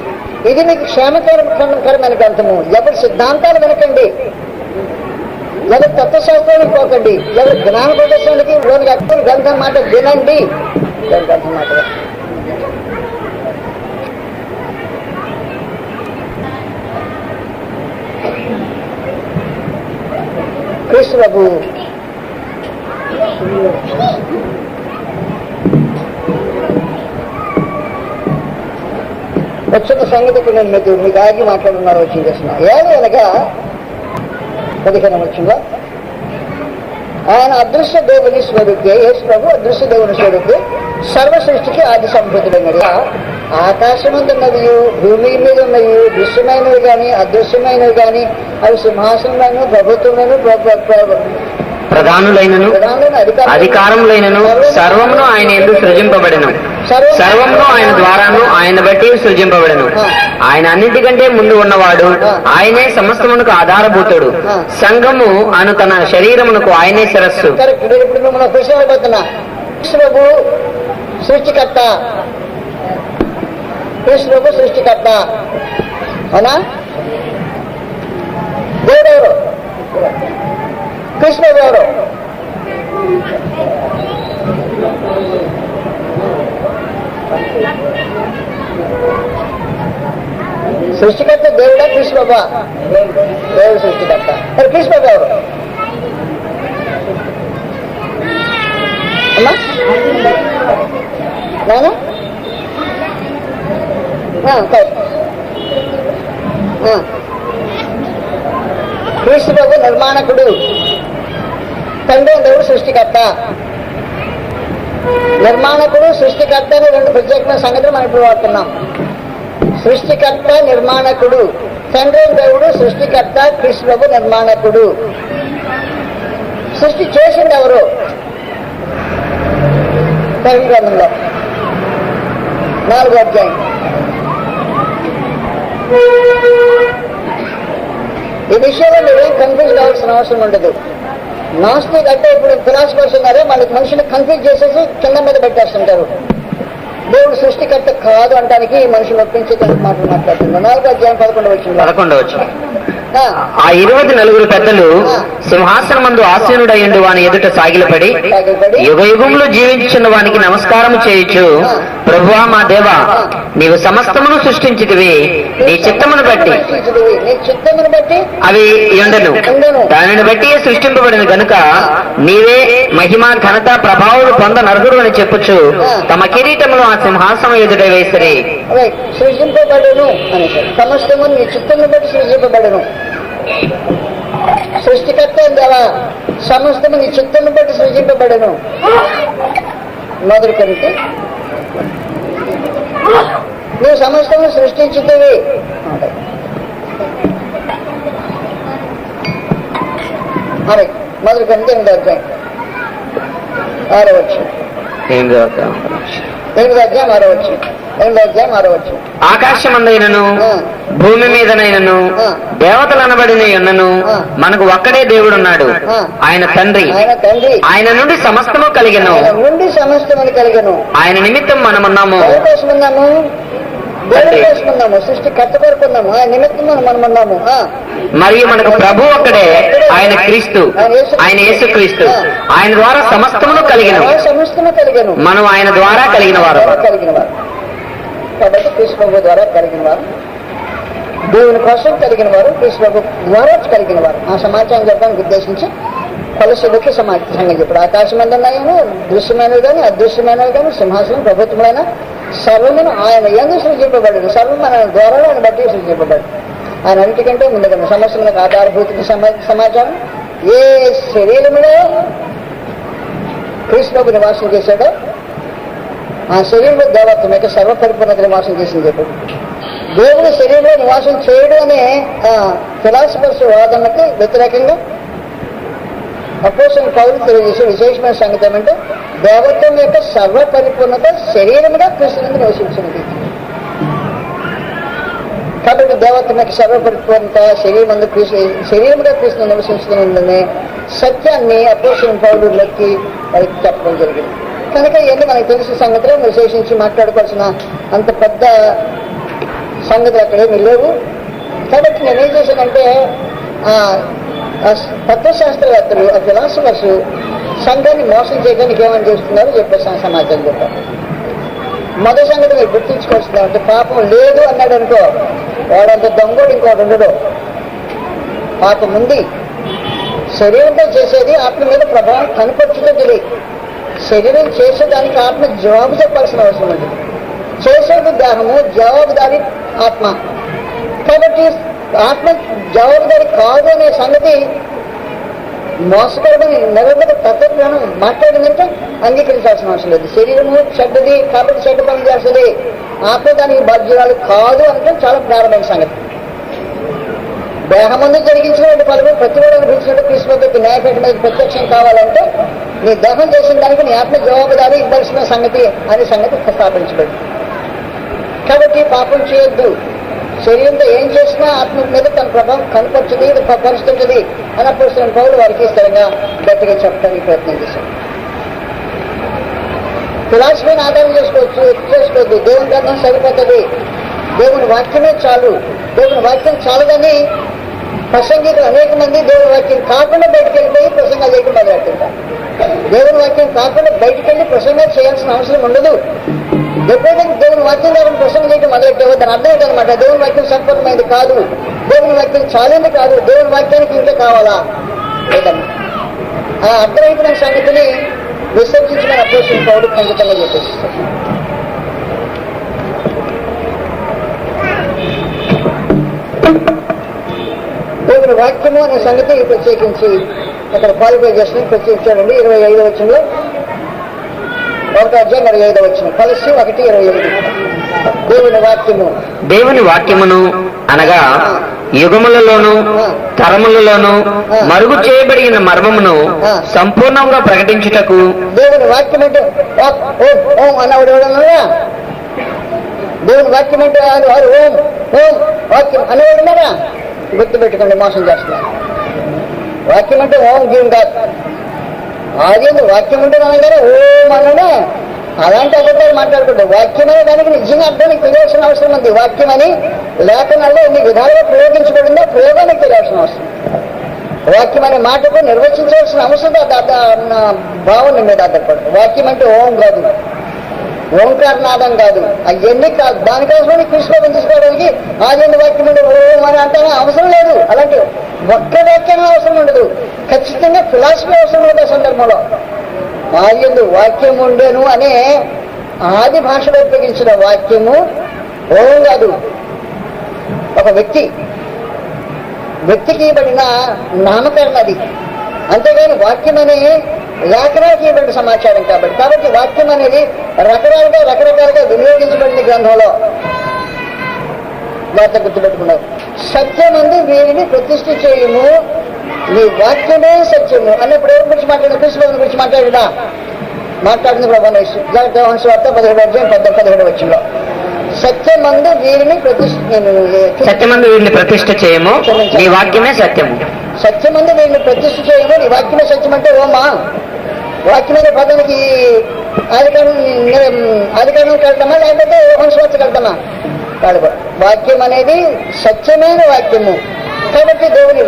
ఇది మీకు క్షేమకరమైన గ్రంథము. ఎవరి సిద్ధాంతాలు వినకండి, ఎవరి తత్వశాస్త్రానికి పోకండి, ఎవరి జ్ఞాన ప్రదర్శనకి గ్రంథం మాట వినండి. గ్రంథం మాట క్రీస్తు ప్రభు వచ్చిన సంగతికి నేను మీకు ఆగి మాట్లాడున్నారు వచ్చి చేస్తున్నా. ఏది అనగా 15వ వచనంలో ఆయన అదృశ్య దేవుని స్వరూపే, యేసు ప్రభు అదృశ్య దేవుని స్వరూపే సర్వ సృష్టికి ఆది సంభూతుడైనది. ఆకాశముందున్నవి భూమి మీద ఉన్నవి దృశ్యమైనవి కానీ అదృశ్యమైనవి కానీ అవి సింహాసనంలోను ప్రభుత్వంలోను ప్రధానులైనను అధికారములైనను సర్వమును ఆయన యందు సృజింపబడెను. సర్వమును ఆయన ద్వారాను ఆయన బట్టి సృజింపబడెను. ఆయన అన్నిటికంటే ముందు ఉన్నవాడు, ఆయనే సమస్తమునకు ఆధారభూతుడు. సంఘము అను తన శరీరమునకు ఆయనే శిరస్సు. ఇప్పుడు మనం ప్రశ్న అయిపోతున్నా. కృష్ణబాబు సృష్టికర్త, కృష్ణబాబు సృష్టికర్త అవునా? దేవుడెవరు? కృష్ణబాబు ఎవరు? సృష్టికర్త దేవుడా కృష్ణబాబా? దేవుడు సృష్టికర్త. మరి కృష్ణబాబు ఎవరు? అమ్మా నానా కృష్ణబాబు నిర్మాణకుడు, తండ్రి దేవుడు సృష్టికర్త. నిర్మాణకుడు సృష్టికర్త అని 2 ప్రత్యేకమైన సంగతులు మనం ఇప్పుడు వాడుతున్నాం. సృష్టికర్త నిర్మాణకుడు, తండ్రి దేవుడు సృష్టికర్త, కృష్ణబాబు నిర్మాణకుడు. సృష్టి చేసింది ఎవరు? బైబిల్ గ్రంథంలో 4వ అధ్యాయం. ఈ విషయంలో మీరేం కన్ఫ్యూజ్ కావాల్సిన అవసరం ఉండదు. నాస్తిక్ అంటే ఇప్పుడు ఫిలాసఫర్స్ ఉన్నారే వాళ్ళకి మనుషులు కన్ఫ్యూజ్ చేసేసి కింద మీద పెట్టేస్తుంటారు. దేవుడు సృష్టికర్త కాదు అంటానికి మనుషులు ఒప్పించే మాటలు మాట్లాడుతుంది. 4వ అధ్యాయం 11వ వచనం. ఆ 24 పెద్దలు సింహాసనమందు ఆసీనుడయ్యుండు వాని ఎదుట సాగిలపడి యుగ యుగములు జీవించున్న వానికి నమస్కారము చేయొచ్చు. ప్రభువా మా దేవా, నీవు సమస్తమును సృష్టించితివి, నీ చిత్తమును బట్టి అవి ఎండను, దానిని బట్టి సృష్టింపబడిన గనుక నీవే మహిమ ఘనత ప్రభావం పొంద నరుగురు అని చెప్పొచ్చు. తమ కిరీటములు ఆ సింహాసనం ఎదుట వేసరి. సృష్టింపబడును అని సమస్తము నీ చిత్తమును బట్టి సృష్టింపబడును. సృష్టికర్త అలా సమస్తము నీ చిత్తమును బట్టి సృష్టింపబడును. మొదలు కొరికి నువ్వు సమస్తము సృష్టించుతవి. అరే మొదలు కొరికి 8వ అధ్యాయం 6వ వచనం. 8వ అధ్యాయం 6వ వచనం. ఆకాశమందైనను భూమి మీదనైనను దేవతలు అనబడిన ఉన్నను మనకు ఒక్కడే దేవుడున్నాడు, ఆయన తండ్రి. ఆయన నుండి సమస్తము కలిగెను, ఆయన నిమిత్తం మనమున్నాము. సృష్టి కట్టుకొరుకున్నాము, ఆయన నిమిత్తం మనమున్నాము. మరియు మనకు ప్రభు ఒక్కడే, ఆయన క్రీస్తు, ఆయన యేసు క్రీస్తు. ఆయన ద్వారా సమస్తమును కలిగెను, మనం ఆయన ద్వారా కలిగిన వారు. కాబట్టి కృష్ణ ప్రభు ద్వారా కలిగిన వారు, దేవుని కోసం కలిగిన వారు, కృష్ణ ప్రభు ద్వారా కలిగిన వారు. ఆ సమాచారం చెప్పడానికి ఉద్దేశించి కొలసీలకి సంఘం చెప్పాడు. ఆకాశం మీద ఉన్నాయని దృశ్యమైనవి కానీ అదృశ్యమైనవి కానీ సింహాసనం ప్రభుత్వమైన సర్వమును ఆయన ఎందుకు సృజింపబడింది. సర్వం మన ద్వారా ఆయన బట్టి సృజింపబడింది. ఆయన అన్నిటికంటే ముందుగా సమస్యలకు ఆధారభూతికి సమాచారం. ఏ శరీరంలో కృష్ణ ప్రభు నివాసం చేశాడో ఆ శరీరంలో దేవత్వం యొక్క సర్వపరిపూర్ణత నివాసం చేసింది చెప్పాడు. దేవుడు శరీరంలో నివాసం చేయడం అనే ఫిలాసఫర్స్ వాదనకి వ్యతిరేకంగా అపోస్తలుడైన పౌలు తెలియజేసే విశేషమైన సంగతి ఏమంటే దేవత్వం యొక్క సర్వపరిపూర్ణత శరీరముగా కృష్ణుని నివసించినది. కాబట్టి దేవత్వం యొక్క సర్వపరిపూర్ణత శరీరముగా కృష్ణుని నివసించుతున్నదని సత్యాన్ని అపోస్తలుడైన పౌలుకి వాళ్ళకి చెప్పడం జరిగింది. కనుక ఇవన్నీ మనకు తెలిసిన సంగతులు విశేషించి మాట్లాడుకోవాల్సిన అంత పెద్ద సంగతులు అక్కడేమీ లేవు. కాబట్టి నేనేం చేశానంటే తత్వశాస్త్రవేత్తలు ఆ ఫిలాసఫర్స్ సంఘాన్ని మోసం చేయడానికి ఏమని చేస్తున్నారో చెప్పేసి సమాచారం చెప్పారు. మొదటి సంగతి మీరు గుర్తించుకోవాల్సిందంటే పాపం లేదు అన్నాడు అనుకో, వాడంత దొంగోడు ఇంకోటి ఉండడు. పాపం ఉంది, శరీరంతో చేసేది ఆత్మ మీద ప్రభావం కనపరుచుతో తెలియదు. శరీరం చేసేదానికి ఆత్మ జవాబు చెప్పాల్సిన అవసరం ఉంది. చేసేది దేహము, జవాబుదారి ఆత్మ. కాబట్టి ఆత్మ జవాబుదారి కాదు అనే సంగతి మోసపడమని నిరంతర తత్వజ్ఞానం మాట్లాడిందంటే అంగీకరించాల్సిన అవసరం లేదు. శరీరము చెడ్డది కాబట్టి చెడ్డ పని చేస్తుంది, ఆత్మ దానికి బాధ్యురాలు కాదు అంటే చాలా ప్రారంభమైన సంగతి. దేహమందు జరిగించినటువంటి పనులు ప్రతివాడు అనుభవించినట్టు కృష్ణకి న్యాయపేట మీద ప్రత్యక్షం కావాలంటే నీ దేహం చేసిన దానికి నీ ఆత్మ జవాబుదారీ ఇవ్వాల్సిన సంగతి అనే సంగతి స్థాపించబడింది. కాబట్టి పాపం చేయొద్దు, శరీరంతో ఏం చేసినా ఆత్మ మీద తన ప్రభావం కనపరుచుది, పరుస్తుంటుంది అని అపోస్తలుడైన పౌలు వారికి స్థిరంగా గట్టిగా చెప్పడానికి ప్రయత్నం చేశారు. ఫిలాసఫీని ఆధారం చేసుకోవద్దు. దేవుని గ్రంథం సరిపోతుంది, దేవుని వాక్యమే చాలు. దేవుని వాక్యం చాలదని ప్రసంగికులు అనేక మంది దేవుని వాక్యం కాకుండా బయటకు వెళ్ళిపోయి ప్రసంగాలు చేయడం మొదలెడుతుంటారు. దేవుని వాక్యం కాకుండా బయటకు వెళ్ళి ప్రసంగాలు చేయాల్సిన అవసరం ఉండదు. ఎప్పుడైతే దేవుని వాక్యం లేకుండా ప్రసంగం చేయడం మొదలెట్టావో దాని అర్థం ఏంటనమాట, దేవుని వాక్యం సంపూర్ణమైంది కాదు, దేవుని వాక్యం చాలింది కాదు, దేవుని వాక్యానికి ఇంకా కావాలా లేదన్నా. ఆ అర్థమైపోయిన సంగతిని విసర్జించిన అపోస్తలుడైన పౌలు ఖండితంగా చెప్పేస్తారు. దేవుని వాక్యము అనే సంగతి ప్రత్యేకించి అక్కడ క్వాలిఫై చేసిన ప్రత్యేకించాడండి. 25వ వచనంలో 1వ అధ్యాయం 25వ వచనం కలిసి 1:25 దేవుని వాక్యమును అనగా యుగములలోను తరములలోను మరుగు చేయబడిన మర్మమును సంపూర్ణంగా ప్రకటించుటకు. దేవుని వాక్యం అంటే అన్నవాడు ఎవడన్నారా? దేవుని వాక్యం అంటే ఓం ఓం వాక్యం అనేవాడున్నారా? గుర్తుపెట్టుకోండి, మోసం చేస్తున్నారు. వాక్యం అంటే ఓం జీవం కాదు. ఆది వాక్యం ఉంటే అనగానే ఓం అన్నాడే అలాంటి అబద్ధాలు మాట్లాడుకుంటే వాక్యం అనే దానికి నిజంగా అర్థానికి తెలియాల్సిన అవసరం ఉంది. వాక్యం అని లేఖనాల్లో ఎన్ని విధాలుగా ప్రయోగించబడిందో ప్రయోగానికి తెలియాల్సిన అవసరం. వాక్యం అనే మాటకు నిర్వచించవలసిన అవసరం భావన మీద ఆధారపడదు. వాక్యం అంటే ఓం కాదు, ఓంకారనాదం కాదు, అవన్నీ కాదు. దానికోసమని కృష్ణ తీసుకోవడానికి ఆది వాక్యం అంటే ఓం అని అంటే అవసరం లేదు. అలాంటి ఒక్క వాక్యం అవసరం ఉండదు. ఖచ్చితంగా ఫిలాసఫీ అవసరం లేదు. ఆ సందర్భంలో ఆది వాక్యం ఉండేను అనే ఆది భాషలో ఉపయోగించిన వాక్యము ఓం కాదు, ఒక వ్యక్తికి ఇవ్వబడిన నామకరణ అది. అంతేగాని వాక్యం అనే లేఖనానికి ఇవ్వబడిన సమాచారం కాబట్టి వాక్యం అనేది రకరకాలుగా వినియోగించబడింది గ్రంథంలో. వార్త గుర్తుపెట్టుకున్నారు. సత్యమందు వీరిని ప్రతిష్ఠ చేయము, నీ వాక్యమే సత్యము అన్నప్పుడు ఎవరి గురించి మాట్లాడిన? కృష్ణుని గురించి మాట్లాడింది ప్రభావం. యోహాను సువార్త 17 వచ్చిందో సత్యమందు వీరిని ప్రతిష్ఠ చేయము, నీ వాక్యమే సత్యము. సత్యమందు వీరిని ప్రతిష్ఠ చేయము, నీ వాక్యమే సత్యం అంటే ఓమా వాక్యమైన పదానికి ఆదికాండంకి వెళ్తామా లేకపోతే యోహాను సువార్తకి వెళ్తామా? కాదు. వాక్యం అనేది సత్యమైన వాక్యము కాబట్టి దేవుని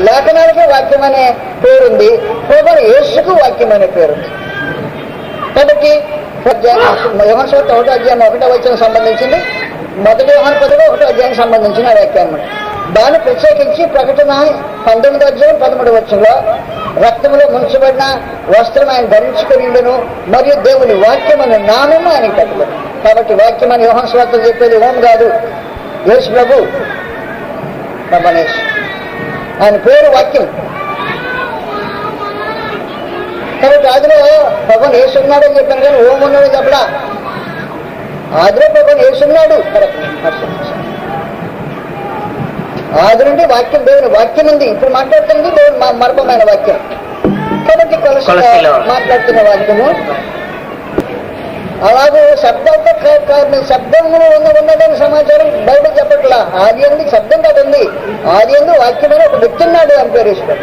లేఖనాలకే వాక్యం అనే పేరుంది, ప్రభువు యేసుకు వాక్యం అనే పేరుంది. కాబట్టి యోహాను సువార్త 1వ అధ్యాయం 1వ వచనం సంబంధించింది, మొదటి యోహాను పత్రిక 1వ అధ్యాయానికి సంబంధించిన వ్యాఖ్యానం. దాన్ని ప్రత్యేకించి ప్రకటన 19వ అధ్యాయం 13వ వచనంలో రక్తంలో ముంచబడిన వస్త్రం ఆయన ధరించుకుని ఉండను, మరియు దేవుని వాక్యం అనే నామము ఆయనకి పెట్టలేదు. కాబట్టి వాక్యం అని యోహాను సువార్త చెప్పేది ఓం కాదు, యేసు ప్రభు రమణేష్ ఆయన పేరు వాక్యం. కాబట్టి ఆదిలో భగవాన్ యేసున్నాడు అని చెప్పాను కానీ ఓం ఉన్నాడని చెప్పడా. ఆదిలో భగవాన్ యేసున్నాడు కరెక్ట్. ఆది నుండి వాక్యం, దేవుని వాక్యం ఉంది. ఇప్పుడు మాట్లాడుతుంది దేవుని మర్మమైన వాక్యం. కాబట్టి కొలసీలో మాట్లాడుతున్న వాక్యము అలాగే శబ్దము ఉన్నదని సమాచారం బయట చెప్పట్లా. ఆది అందు శబ్దం కాదు ఉంది, ఆది అందు వాక్యమైన ఒక వ్యక్తి ఉన్నాడు అని పేరు ఇష్టం.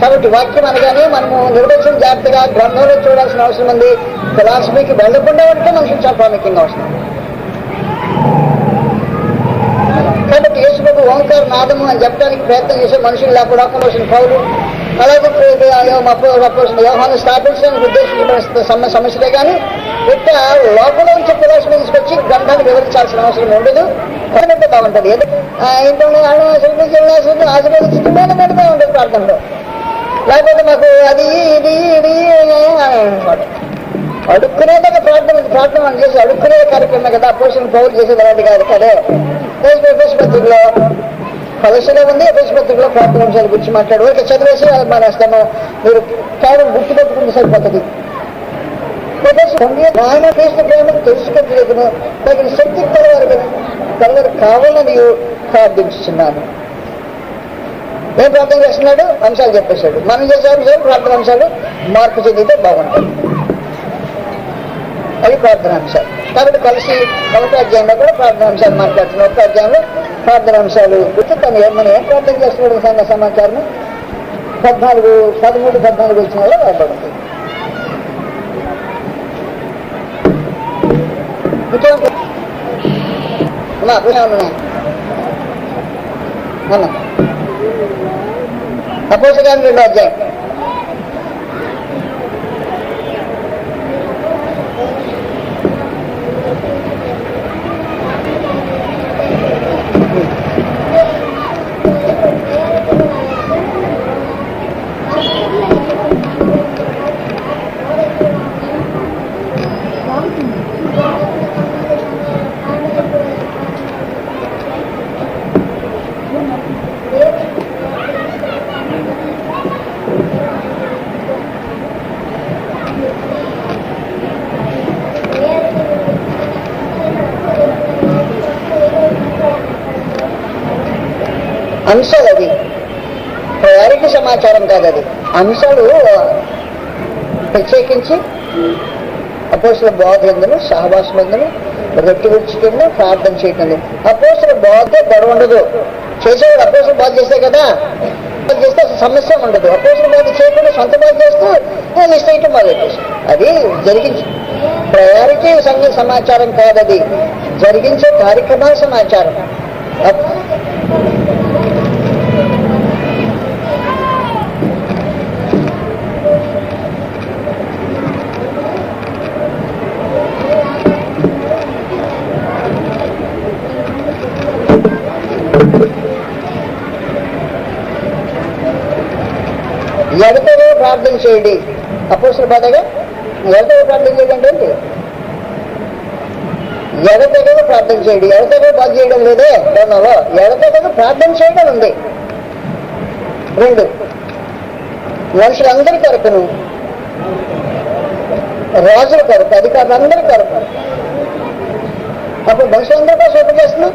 కాబట్టి వాక్యం అనగానే మనము నిర్వచనం జాగ్రత్తగా గ్రంథంలో చూడాల్సిన అవసరం ఉంది. ఫిలాసఫీకి వెళ్లకుండా ఉంటే మనకి చాలా ప్రాముఖ్యంగా వస్తుంది. కాబట్టి యేసు ప్రభు ఓంకార నాదము అని చెప్పడానికి ప్రయత్నం చేసే మనుషులు లేకుండా అపోస్తలుడైన పౌలు, అలాగే యోహాను స్థాపించడానికి ఉద్దేశించిన సమస్యలే కానీ ఇట్లా లోపల నుంచి ఫిలాసఫీ తీసుకొచ్చి గ్రంథాన్ని వివరించాల్సిన అవసరం ఉండదు. అంటే బాగుంటుంది. ఇంట్లో ఆశీర్వదించి మీద పెడతా ఉంటుంది ప్రార్థనలో. లేకపోతే మాకు అది ఇది అడుక్కునేదాకా ప్రార్థన మనం చేసి అడుక్కునే కార్యక్రమం కదా. అపోస్తలుడైన పౌలు చేసేది అలాంటి కాదు కదే. ఎఫెసు పత్రికలో ఫలసలో ఉంది, ఎఫెసు పత్రికలో ప్రార్థన అంశాల గురించి మాట్లాడు. ఇక చదివేసి మానేస్తాము. మీరు కేవలం గుర్తు పెట్టుకుంటే సరిపోతుంది. ఆయన చేసిన ప్రేమకు తెలుసుకోగలుగును, తగిన శక్తి కలవారు కావాలని ప్రార్థించుతున్నాను. ఏం ప్రార్థన చేస్తున్నాడు? అంశాలు చెప్పేశాడు. మనం చేసే అంశాలు ప్రార్థన అంశాలు మార్పు చెందితే బాగుంటుంది. అది ప్రార్థన అంశాలు. కాబట్టి కలిసి 1వ అధ్యాయంలో కూడా ప్రార్థన అంశాలు మాట్లాడుతున్నాం. 1వ అధ్యాయంలో ప్రార్థన అంశాలు గుర్తు తను మనం ఏం ప్రార్థన చేస్తున్నాడు సంఘ సమాచారం 13-14 వచ్చిన వాళ్ళు రాబడుతుంది. అపోస్తలుల 2వ అధ్యాయం అంశాలు. అది ప్రయారిటీ సమాచారం కాదు. అది అంశాలు ప్రత్యేకించి అపోస్తలుల బోధ ఎందును, సహవాసం ఎందును, రొట్టె విరుచుటంలో ప్రార్థన చేయటం. అపోస్తలుల బోధ గొడవ ఉండదు. చేసేవాడు అపోస్తలుల బోధ చేస్తే కదా చేస్తే అసలు సమస్య ఉండదు. అపోజిట్ బాధ చేయకుండా సొంత బాధ చేస్తూ నిశ్చయితం మొదలెట్టేసి అది జరిగించి ప్రయారిటీ సంఘ సమాచారం కాదు, అది జరిగించే కార్యక్రమాల సమాచారం. ఎవరితో ప్రార్థన చేయండి అపోజిట్ బాధగా ఎవరితో ప్రార్థన చేయండి అంటే ఎడతెగక ప్రార్థన చేయండి. ఎడతెగక బాధ చేయడం లేదే కోణంలో ఎడతెగక ప్రార్థన చేయడం ఉంది. 2 మనుషులందరి కొరకును, రాజుల కొరకు, అధికారులందరి కొరకు. అప్పుడు మనుషులందరి కోసం ఎప్పుడు చేస్తున్నాం?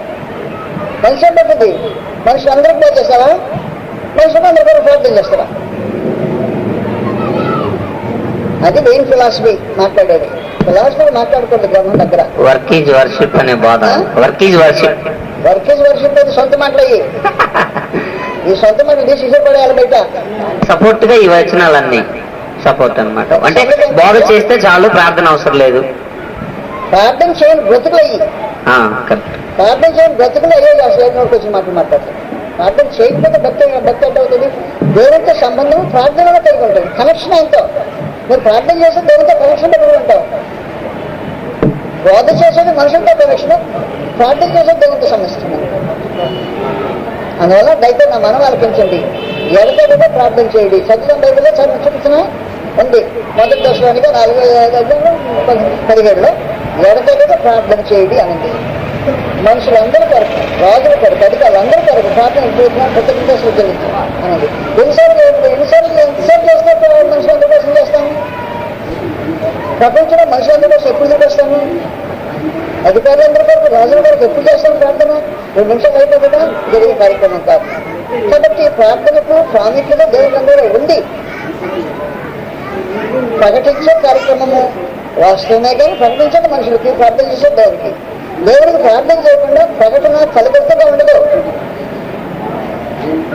మనుషులు పట్టింది మనుషులందరికీ బాధ చేస్తావా? మనుషులందరి కొరకు ప్రార్థన చేస్తావా? అది మెయిన్ ఫిలాసఫీ మాట్లాడేది. ఫిలాసఫీ మాట్లాడుకోండి గ్రంథం దగ్గర. వర్క్ ఈజ్ వర్షిప్ అనే బాధ. Work is worship, work is worship అది సొంత మాటలయ్యి. ఈ సొంత మాటలు తీసి ఇష్టపడేయాలి బయట. సపోర్ట్ గా ఈ వచనాలన్నీ సపోర్ట్ అన్నమాట. అంటే బాధ చేస్తే చాలు, ప్రార్థన అవసరం లేదు. ప్రార్థన చేయని బ్రతుకులయ్యి, ప్రార్థన చేయని బ్రతుకులు అయ్యేది. అసలు వచ్చిన మాటలు మాట్లాడతారు. ప్రార్థన చేయకపోతే భక్తి అంటే అవుతుంది. దేవునితో సంబంధం ప్రార్థనలో కలిగి ఉంటుంది. కనెక్షన్ ఆయనతో మీరు ప్రార్థన చేస్తే దేవునితో కనెక్షన్ కలిగి ఉంటావు. బోధ చేసేది మనుషులతో కనెక్షన్, ప్రార్థన చేసేది దేవునితో సమస్య. అందువల్ల దయతో నా మనం ఆలకించండి. ఎడతెగక ప్రార్థన చేయండి. సత్యం బైబిల్లో చూపించిన ఉంది. 1 దశలోనిగా 4:17 ఎడతెగక ప్రార్థన చేయండి అనండి. మనుషులందరి కొరకు, రాజుల కొరకు, అధికారులందరి కొరకు ప్రార్థన కృతజ్ఞతలు చెల్లించాం అనేది. ఎంతసేపు చేస్తే మనుషులందరి కోసం చేస్తాము? ప్రపంచంలో మనుషులందరి కోసం ఎప్పుడు చూపిస్తాము? అధికారులందరి కొరకు, రాజుల కొరకు ఎప్పుడు చేస్తాము ప్రార్థన? 2 నిమిషాలు అయిపోతుందా జరిగే కార్యక్రమం కాదు. కాబట్టి ప్రార్థనకు ప్రాముఖ్యత దేవులందరూ ఉంది. ప్రకటించే కార్యక్రమము వాస్తవమే, కానీ ప్రకటించే మనుషులకి, ప్రార్థన చేసే దేవుడికి. దేవుడికి ప్రార్థన చేయకుండా ప్రకటన ఫలితంగా ఉండదు.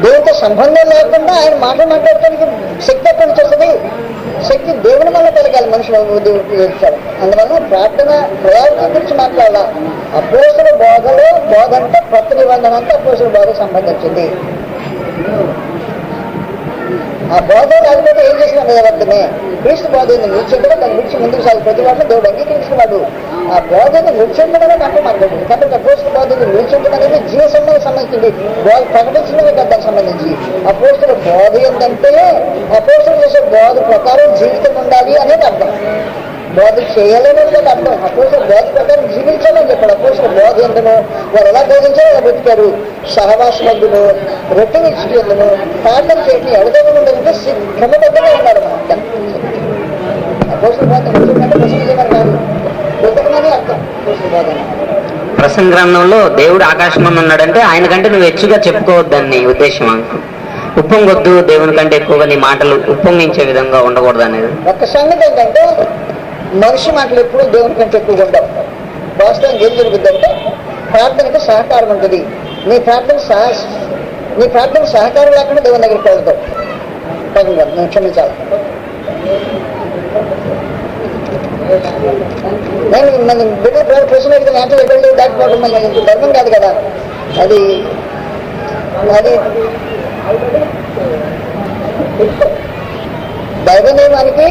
దేవుడితో సంబంధం లేకుండా ఆయన మాట్లాడటానికి శక్తి ఎక్కడి నుంచి వస్తుంది? శక్తి దేవుని వల్ల కలగాలి మనుషులు ఉపయోగించాలి. అందువల్ల ప్రార్థన ప్రయారిటీ గురించి మాట్లాడాల. అపోస్తుల బోధలో బోధ అంటే కొత్త నిబంధన అంటే అపోస్తుల బోధ సంబంధించింది. ఆ బోధ లేకపోతే ఏం చేసినా నిలబడుతున్నాయి. క్రీస్తు బోధని నిలిచిండగా దాన్ని విడిచి ముందుకు సాగి ప్రతి వాటిని దేవుడు అంగీకరించినాడు. ఆ బోధని నిలిచిండగానే నాకు మాట్లాడింది. కాబట్టి అపోస్తుల బోధని నిలిచిండడం అనేది జీవ సంబంధం సంబంధించింది. బోధ ప్రకటించడమే కదా దానికి సంబంధించి. అపోస్తుల బోధ ఏంటంటే అపోస్తులు చేసే బోధ ప్రకారం జీవితం ఉండాలి అనేది అర్థం. బోధ చేయాలనేది అర్థం. అపోస్తుల బోధ ప్రకారం జీవించాలని చెప్పాడు. అపోస్తుల బోధ ఏంటనో వారు ఎలా బోధించాలో అలా బతికారు. సహవాసమందును, రొట్టె విడిచిపోయిందును, ప్రార్థన చేయడం ఎడదగలుంటే క్రమబద్ధంగా ఉన్నారు. అపోస్తుల బోధ అంటే ప్రసంగించమని కాదు, బతుకమని అర్థం అపోస్తుల బోధ. ప్రసంగ గ్రంథంలో దేవుడు ఆకాశం ఉన్నాడంటే ఆయన కంటే నువ్వు హెచ్చుగా చెప్పుకోవద్దని ఉద్దేశం. ఉప్పొంగొద్దు, దేవుని కంటే ఎక్కువగా నీ మాటలు ఉప్పొంగించే విధంగా ఉండకూడదు అనేది. ఒక్క సంగతి ఏంటంటే మనిషి మాటలు ఎప్పుడు దేవుని కంటే ఎక్కువగా ఉండవు. వాస్తవం ఏం జరుగుతుందంటే ప్రార్థనకు సహకారం ఉంటుంది. నీ ప్రార్థన సహకారం లేకుండా దేవుని దగ్గరికి వెళ్తావు. నేను క్షమించాలి. నేను మన బిడ్డ ప్రశ్న అడిగిన ఆన్సర్ ఇవ్వండి దాటిపోవడం ధర్మం కాదు కదా. అది దైవ నియమానికి